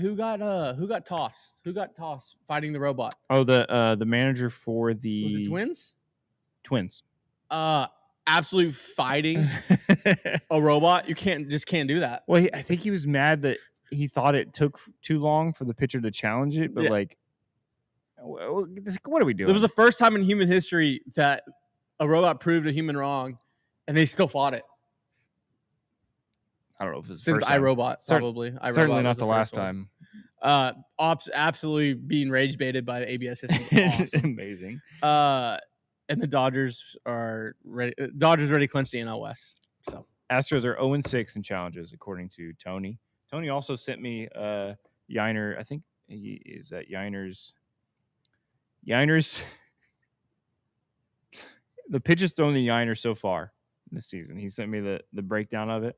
tossed? Who got tossed fighting the robot? Oh, the manager for the Was it Twins? Twins. Absolute fighting a robot. You can't do that. Well, I think he was mad that he thought it took too long for the pitcher to challenge it, but like, what are we doing? It was the first time in human history that a robot proved a human wrong, and they still fought it. I don't know if it's since iRobot, probably. Certainly not the last time. Absolutely being rage baited by the ABS system. Awesome. Amazing. And the Dodgers are ready. Dodgers ready to clinch the NL West. So Astros are 0-6 in challenges, according to Tony. Tony also sent me Yiner. I think he is at Yiner's. The pitches thrown to Yiner so far this season. He sent me the breakdown of it.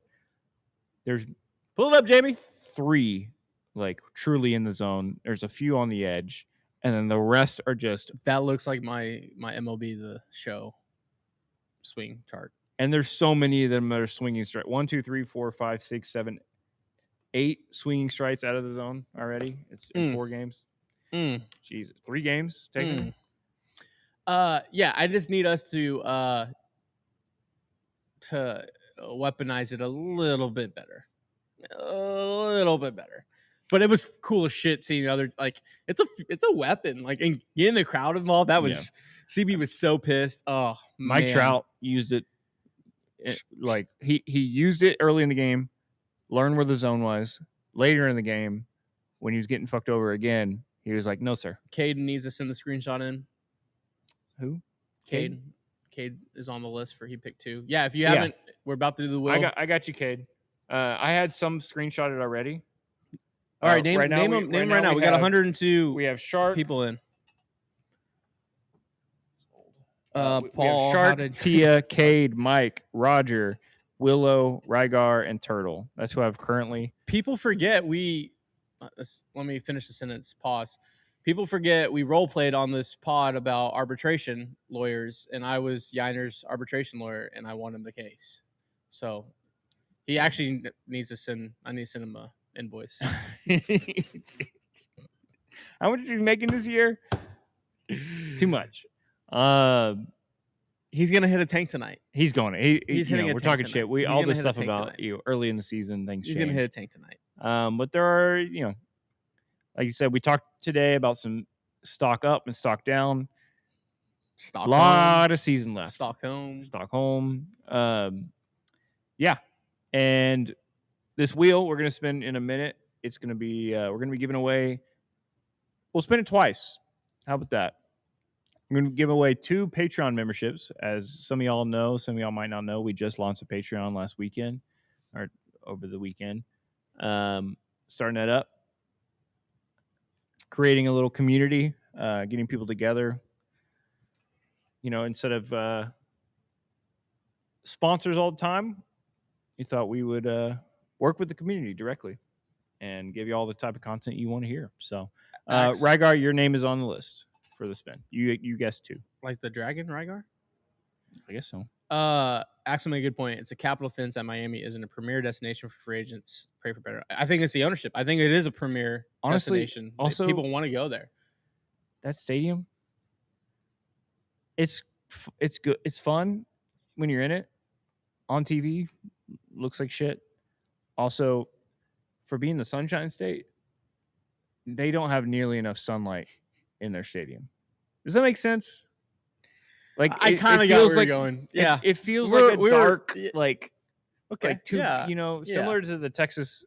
There's pull it up, Jamie. 3 like truly in the zone. There's a few on the edge, and then the rest are just. That looks like my MLB The Show swing chart. And there's so many of them that are swinging strike. 1, 2, 3, 4, 5, 6, 7, 8 swinging strikes out of the zone already. It's in 4 games. Jesus, 3 games taken. Yeah, I just need us to weaponize it a little bit better. But it was cool as shit seeing the other, like, it's a weapon. Like, and getting the crowd involved, that was CB was so pissed. Oh, Mike Trout used it. Like he used it early in the game, learned where the zone was. Later in the game, when he was getting fucked over again, he was like, "No, sir." Cade needs to send the screenshot in. Who? Cade is on the list for he picked 2. Yeah, if you haven't, we're about to do the will. I got you, Cade. I had some screenshotted already. All right, name them right now. We got 102. We have Shark people in. Paul, we have Shark, Tia, Cade, Mike, Roger, Willow, Rygar, and Turtle. That's who I have currently. People forget let me finish the sentence. Pause. People forget we role played on this pod about arbitration lawyers, and I was Yiner's arbitration lawyer, and I won him the case. So he actually needs to send. I need to send him a invoice. How much is he making this year? Too much. He's gonna hit a tank tonight. He's going. He's hitting. We're talking shit. All this stuff about early in the season. Things. He's gonna hit a tank tonight. But there are, like you said, we talked today about some stock up and stock down. A lot of season left. Stockholm. Yeah, and this wheel we're gonna spin in a minute. It's gonna be we're gonna be giving away. We'll spin it twice. How about that? I'm going to give away 2 Patreon memberships. As some of y'all know, some of y'all might not know, we just launched a Patreon last weekend or over the weekend. Starting that up, creating a little community, getting people together. Instead of sponsors all the time, we thought we would work with the community directly and give you all the type of content you want to hear. So, Rygar, your name is on the list for the spin. You guessed 2. Like the dragon, Rygar? I guess so. Axel made a good point. It's a capital fence at Miami isn't a premier destination for free agents. Pray for better. I think it's the ownership. I think it is a premier destination. Also, people want to go there. That stadium, it's good. It's fun when you're in it. On TV, looks like shit. Also, for being the Sunshine State, they don't have nearly enough sunlight in their stadium. Does that make sense? Like I kind of got where you're going. Yeah, it feels like a dark, like okay, similar to the Texas's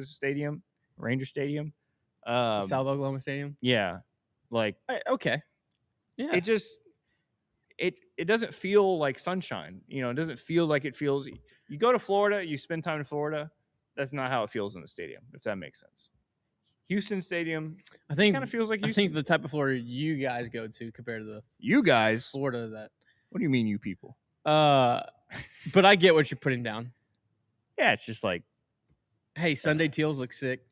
stadium, Ranger Stadium, South Oklahoma Stadium. Yeah, like okay, yeah. It just it doesn't feel like sunshine. It doesn't feel like it feels. You go to Florida, you spend time in Florida. That's not how it feels in the stadium. If that makes sense. Houston Stadium, I think, kind of feels like Houston. I think the type of Florida you guys go to compared to the Florida that. What do you mean, you people? But I get what you're putting down. Yeah, it's just like, hey, Sunday Teals look sick.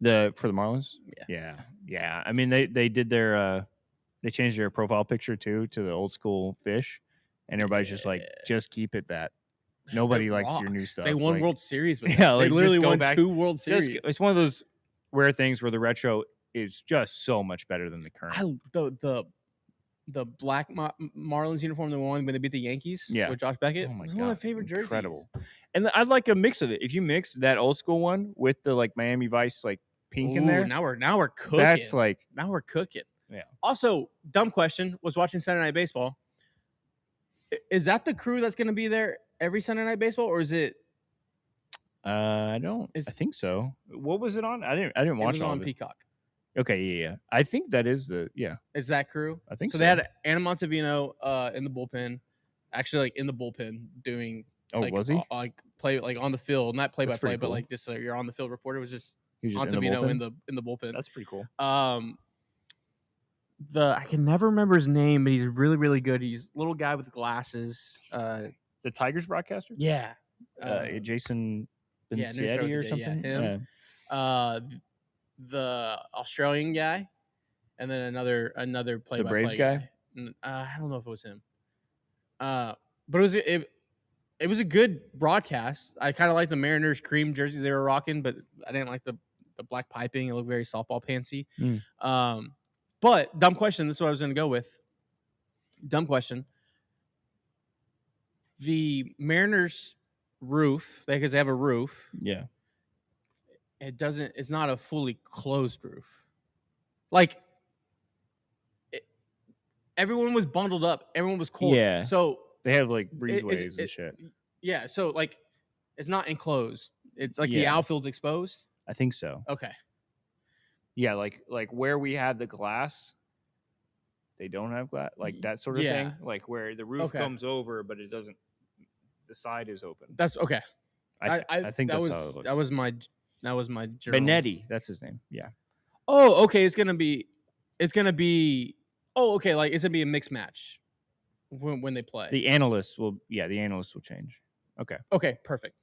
For the Marlins. Yeah. Yeah, I mean they did their they changed their profile picture too to the old school fish, and everybody's just like, just keep it that. Nobody It likes your new rocks. stuff. They won Like, World Series with yeah, that. They like literally just go won back. 2 World Series. It's one of those rare things where the retro is just so much better than the current. The black Marlins uniform they won when they beat the Yankees with Josh Beckett Oh my was God, one of my favorite incredible. jerseys. And I'd like a mix of it. If you mix that old school one with the like Miami Vice like pink in there, now we're cooking. that's like, now we're cooking. yeah. Also, dumb question, was watching Saturday Night Baseball. Is that the crew that's going to be there every Sunday Night Baseball, or is it? I think so. What was it on? I didn't watch it was all on of it. Peacock. Okay, yeah. I think that is Is that crew? I think so. They had Anna Montevino in the bullpen, actually like in the bullpen doing. Oh, like, was he? Like play like on the field, not play by play, but cool. like just you're on the field reporter. It was just He was just Montevino in the bullpen. That's pretty cool. I can never remember his name, but he's really, really good. He's a little guy with glasses. The Tigers broadcaster? Yeah. Jason Bencietti or something? Yeah, him. The Australian guy, and then another play-by-play the Braves guy. I don't know if it was him. But it was a good broadcast. I kind of like the Mariners cream jerseys they were rocking, but I didn't like the black piping. It looked very softball pantsy. But dumb question. This is what I was going to go with. Dumb question. The Mariners roof, because they have a roof. Yeah. It's not a fully closed roof. Like, everyone was bundled up. Everyone was cold. Yeah. So they have like breezeways and shit. Yeah. So like, it's not enclosed. It's like the outfield's exposed. I think so. Okay. Yeah, like where we have the glass, they don't have glass, like that sort of thing. Like where the roof comes over, but it doesn't. The side is open. That's okay. I think that's how it looks. That was my journal. Benetti, that's his name. Yeah. Oh, okay. It's gonna be. Oh, okay. Like it's gonna be a mixed match when they play. The analysts will change. Okay. Okay. Perfect.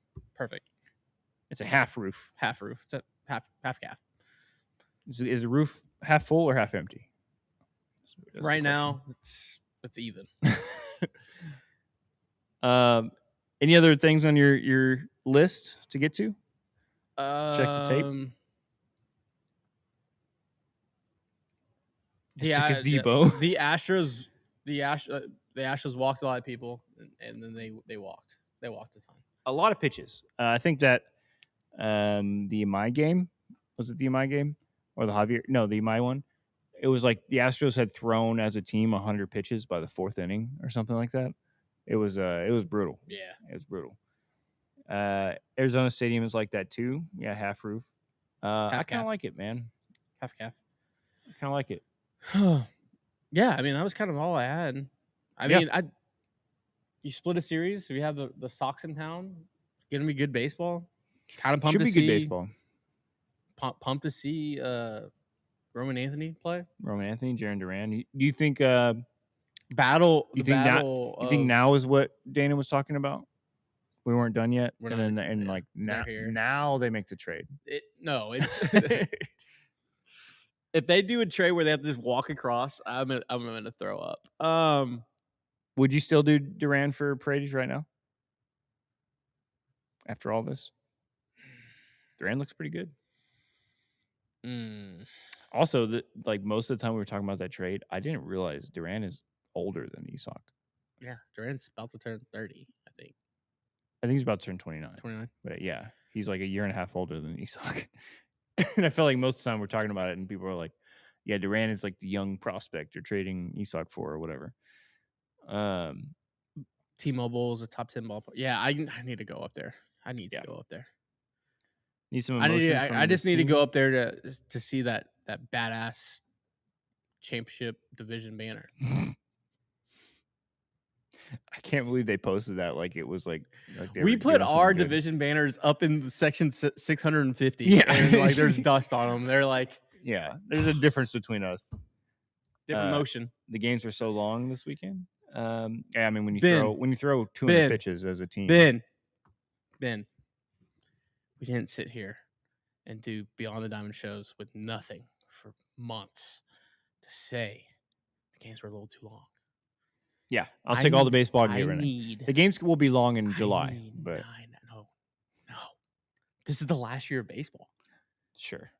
It's a half roof. It's a half calf. Is the roof half full or half empty? Right now, it's even. Any other things on your list to get to? Check the tape. It's a gazebo. The Astros walked a lot of people, and then they walked. They walked a ton. A lot of pitches. I think that the Imai game, was it the Imai game or the Javier? No, the Imai one. It was like the Astros had thrown as a team 100 pitches by the 4th inning or something like that. It was brutal. Yeah, it was brutal. Arizona Stadium is like that too. Yeah, half roof. I kind of like it, man. Half calf. I kind of like it. Yeah, I mean that was kind of all I had. I mean, you split a series. We have the Sox in town. Gonna be good baseball. Kind of pumped to see. Should be good baseball. Pumped to see Roman Anthony play. Roman Anthony, Jarren Duran. Do you think battle? You think now is what Dana was talking about? We weren't done yet, now they make the trade. It's if they do a trade where they have to just walk across, I'm gonna throw up. Would you still do Duran for Paredes right now? After all this, Duran looks pretty good. Also, most of the time we were talking about that trade, I didn't realize Duran is older than Isak. Yeah, Duran's about to turn 30, I think. I think he's about to turn 29. 29. But yeah, he's like a year and a half older than Isak. And I feel like most of the time we're talking about it and people are like, yeah, Duran is like the young prospect you're trading Isak for or whatever. T-Mobile is a top 10 ballpark. Yeah, I need to go up there. I need to go up there. Need some emotion. I just need to go up there to see that badass championship division banner. I can't believe they posted that like it was like we put our division banners up in section 650. Yeah, and like there's dust on them. They're like, yeah, there's a difference between us. Different motion. The games were so long this weekend. Yeah, I mean when you throw 200 pitches as a team. Ben, we didn't sit here and do Beyond the Diamond shows with nothing for months to say the games were a little too long. Yeah, I'll take all the baseball and get rid of it. The games will be long in July, but no. This is the last year of baseball. Sure.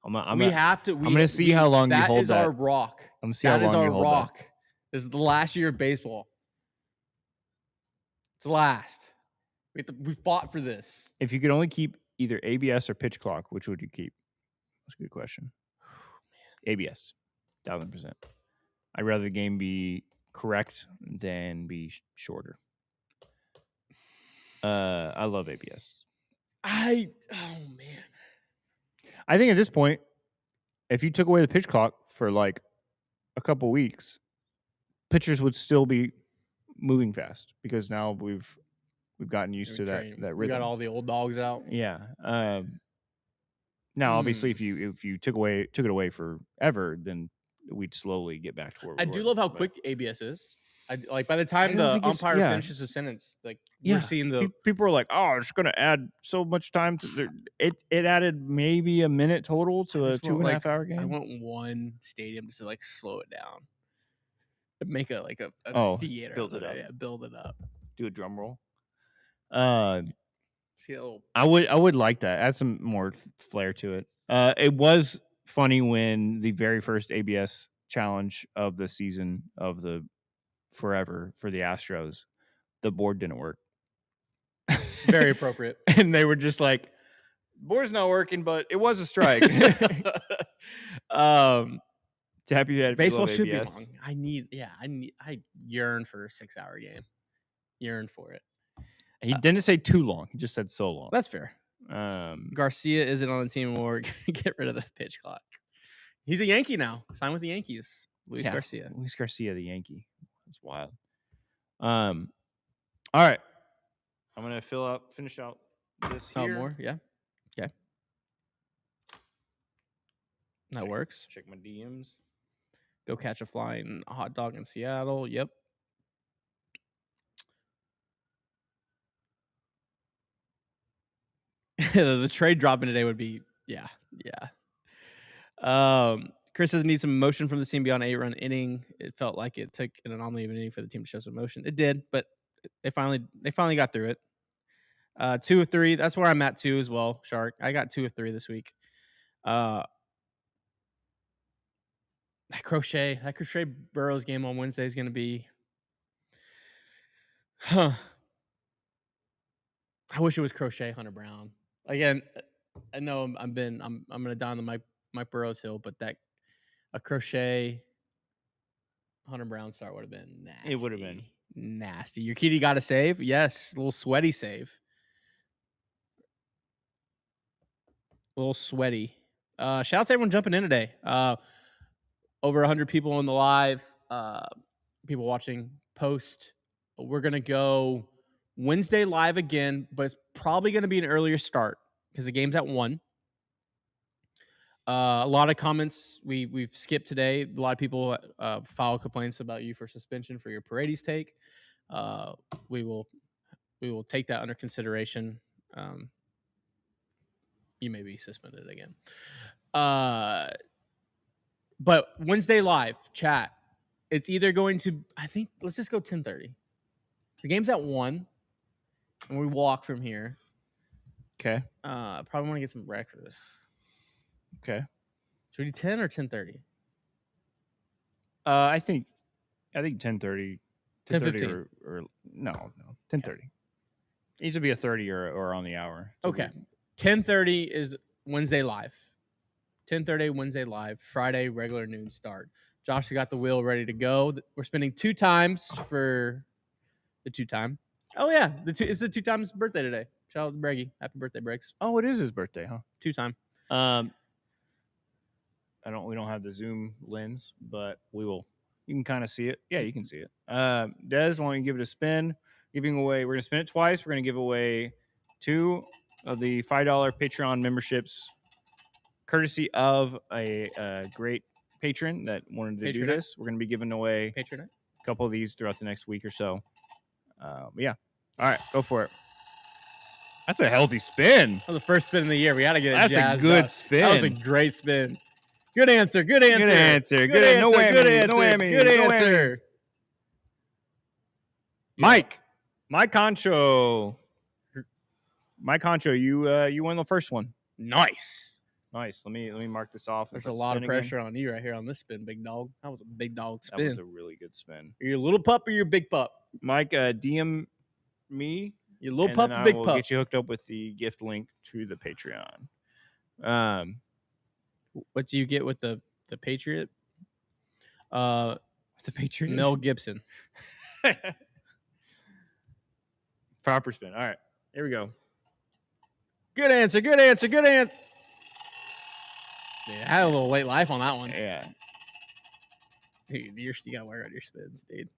I'm gonna see how long you hold that. That is our rock. I'm gonna see how long you hold that. This is the last year of baseball. It's the last. We fought for this. If you could only keep either ABS or pitch clock, which would you keep? That's a good question. ABS, 1,000%. I'd rather the game be correct than be shorter. I love ABS. Oh man. I think at this point, if you took away the pitch clock for like a couple weeks, pitchers would still be moving fast because now we've gotten used to that rhythm. We got all the old dogs out. Yeah. Now, obviously, if you took it away forever, then we'd slowly get back to where we were. I do love how quick ABS is. Like by the time the umpire finishes a sentence, like we're seeing the people are like, "Oh, it's going to add so much time to it." It added maybe a minute total to a 2.5 hour game. I want one stadium to like slow it down, make a theater, build it up. Yeah, build it up. Do a drum roll. See a little. I would like that. Add some more flair to it. It was funny when the very first ABS challenge of the season of the forever for the Astros, the board didn't work. Very appropriate. And they were just like, board's not working, but it was a strike. Tap your head. Baseball should be long. I yearn for a 6-hour game. Yearn for it. He didn't say too long. He just said so long. That's fair. Garcia isn't on the team anymore. Get rid of the pitch clock. He's a Yankee now. Sign with the Yankees. Luis Garcia. Luis Garcia, the Yankee. That's wild. All right. I'm gonna finish out this here. More? Yeah. Okay. That works. Check my DMs. Go catch a flying hot dog in Seattle. Yep. The trade dropping today would be yeah. Chris says need some motion from the team beyond an 8-run inning. It felt like it took an anomaly of an inning for the team to show some motion. It did, but they finally got through it. 2 of 3. That's where I'm at too as well, Shark. I got 2 of 3 this week. That Crochet Burrows game on Wednesday is going to be. I wish it was Crochet Hunter Brown. Again, I know I'm going to die on the Mike Burrows hill, but a Crochet Hunter Brown start would have been nasty. It would have been nasty. Your kitty got a save? Yes, a little sweaty save. A little sweaty. Shout out to everyone jumping in today. Over 100 people in the live. People watching post. We're going to go Wednesday live again, but it's probably going to be an earlier start because the game's at 1. A lot of comments we've skipped today. A lot of people file complaints about you for suspension for your Paredes take. We will take that under consideration. You may be suspended again. But Wednesday live chat. It's either going to let's just go 10:30. The game's at 1, and we walk from here. Okay. Probably want to get some breakfast. Okay. Should we do 10 or 10:30? I think 10:30. 10:15 or no 10:30. Okay. It needs to be a 30 or on the hour. Okay. 10:30 is Wednesday live. 10:30 Wednesday live. Friday regular noon start. Josh has got the wheel ready to go. We're spending 2 times for the 2 time. Oh yeah, it's the 2 times birthday today. Shout out to Breggy. Happy birthday, Bregs. Oh, it is his birthday, huh? 2 time. We don't have the Zoom lens, but we will. You can kind of see it. Yeah, you can see it. Des, why don't you give it a spin? We're going to spin it twice. We're going to give away 2 of the $5 Patreon memberships, courtesy of a great patron that wanted to do this. We're going to be giving away a couple of these throughout the next week or so. Yeah. All right, go for it. That's a healthy spin. That was the first spin of the year. We got to get it. That's a good spin. That was a great spin. Good answer. Good answer. Good answer. Good answer. No whammies. Good answer. No whammies. Good No answer. whammies. Mike Concho. Mike Concho, you won the first one. Nice. Let me mark this off. There's a lot of pressure on you right here on this spin, big dog. That was a big dog spin. That was a really good spin. Are you a little pup or you a big pup? Mike, DM me. You little pup or big pup? I will get you hooked up with the gift link to the Patreon. What do you get with the Patriot? The Patriot? Mel Gibson. Proper spin. All right. Here we go. Good answer. Good answer. Good answer. Yeah, I had a little late life on that one. Yeah. Dude, you gotta work on your spins, dude.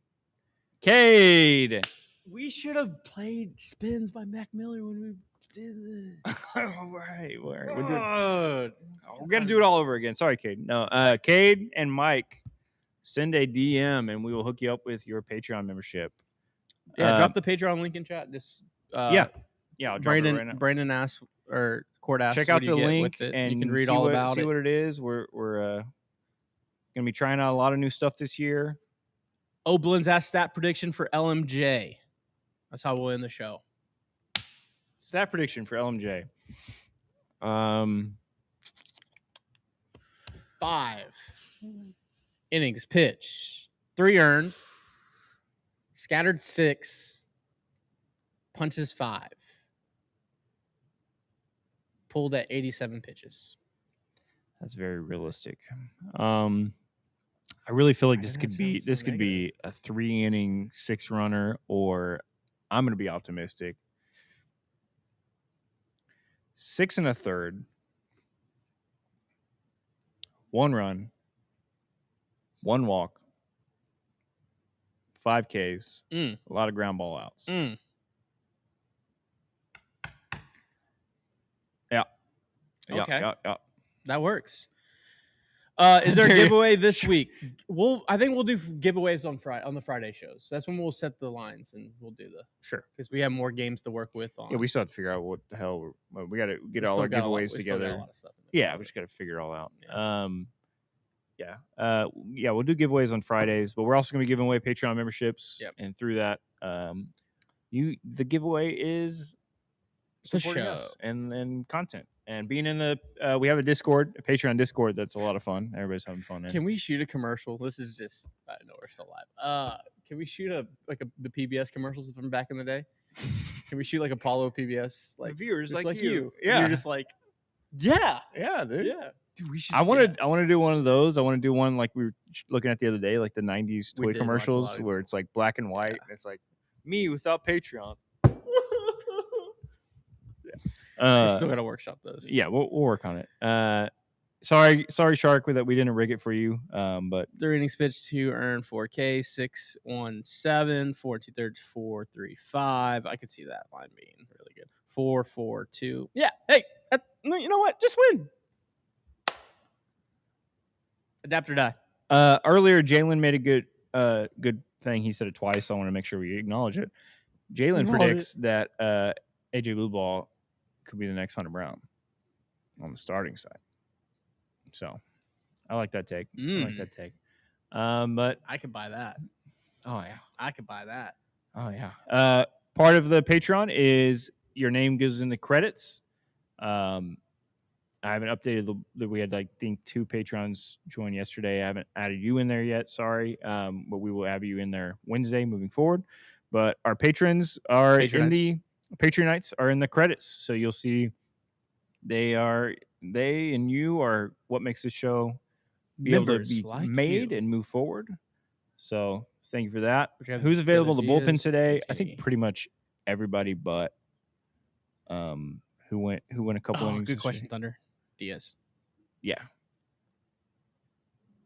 Cade. We should have played Spins by Mac Miller when we did this. All right. We're going to do it all over again. Sorry, Cade. No, Cade and Mike, send a DM and we will hook you up with your Patreon membership. Yeah, drop the Patreon link in chat. Just yeah, I'll drop it right now. Brandon asked, or Court asked, check out the link and you can read all about it. See what it is. We're gonna be trying out a lot of new stuff this year. Oblin's asked stat prediction for LMJ. That's how we'll end the show. Stat prediction for LMJ. 5 innings pitched, 3 earned, scattered 6, punches 5, pulled at 87 pitches. That's very realistic. I really feel like this could be a 3-inning 6-runner, or I'm going to be optimistic. 6 1/3, 1 run, 1 walk, 5 Ks, a lot of ground ball outs. Yeah. Okay. Yeah. That works. Is there a giveaway this week? I think we'll do giveaways on the Friday shows. That's when we'll set the lines and we'll do because we have more games to work with. Yeah, we still have to figure out what the hell we got to get all our giveaways together. Yeah, we just got to figure it all out. Yeah. We'll do giveaways on Fridays, but we're also going to be giving away Patreon memberships. Yep. And through that, the giveaway is supporting us and content. And being in we have a Discord, a Patreon Discord that's a lot of fun. Everybody's having fun. Can we shoot a commercial? This is just, I know we're still live. Can we shoot the PBS commercials from back in the day? Can we shoot like Apollo PBS? Like viewers like you. Yeah. You're just like, yeah, dude. Yeah. Dude, we should. I want to do one of those. I want to do one like we were looking at the other day, like the 90s toy commercials where it's like black and white. And it's like me without Patreon. We still got to workshop those. Yeah, we'll work on it. Sorry, Shark, that we didn't rig it for you. But 3 innings pitched, 2 earned, 4K, 6-1-7, 4 2/3, 4-3-5. I could see that line being really good. 4-4-2. Yeah. Hey, you know what? Just win. Adapt or die. Earlier, Jalen made a good thing. He said it twice. So I want to make sure we acknowledge it. Jalen predicts that AJ Blue Ball could be the next Hunter Brown on the starting side. So I like that take. But I could buy that. Oh yeah, I could buy that. Oh yeah. Part of the Patreon is your name goes in the credits. I haven't updated we had I think 2 Patrons join yesterday. I haven't added you in there yet. Sorry. But we will have you in there Wednesday moving forward. But our patrons are in the Patreonites are in the credits. So you'll see they and you are what makes the show be able to be made and move forward. So thank you for that. Who's available to bullpen today? I think pretty much everybody but who went a couple innings. Good question, Thunder. Diaz. Yeah.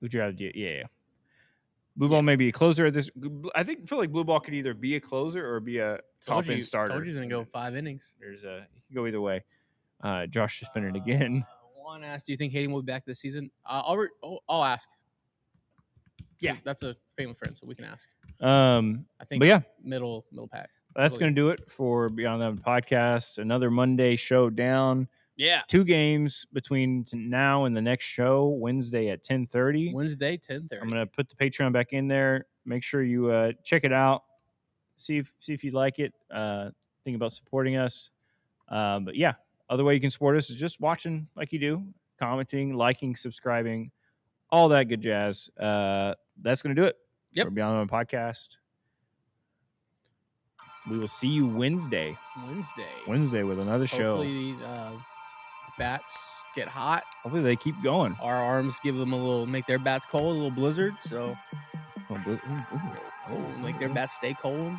Who'd you have? Yeah. Blue Ball may be a closer at this. I feel like Blue Ball could either be a closer or be a top end starter. Told you he's gonna go 5 innings. You can go either way. Josh just spinning it again. One asked, do you think Hayden will be back this season? I'll ask. Yeah, so that's a family friend, so we can ask. I think. But yeah, middle pack. That's going to do it for Beyond the Podcast. Another Monday showdown. Yeah. 2 games between now and the next show, Wednesday at 10:30. Wednesday, 10:30. I'm gonna put the Patreon back in there. Make sure you check it out. See if you like it. Think about supporting us. But yeah, other way you can support us is just watching like you do, commenting, liking, subscribing, all that good jazz. That's gonna do it. Yep. For Beyond the Podcast. We will see you Wednesday with another show. Hopefully, bats get hot. Hopefully they keep going. Our arms give them make their bats cold, a little blizzard. So cold, make their bats stay cold.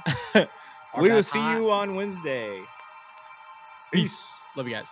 We will see you on Wednesday. Peace. Love you guys.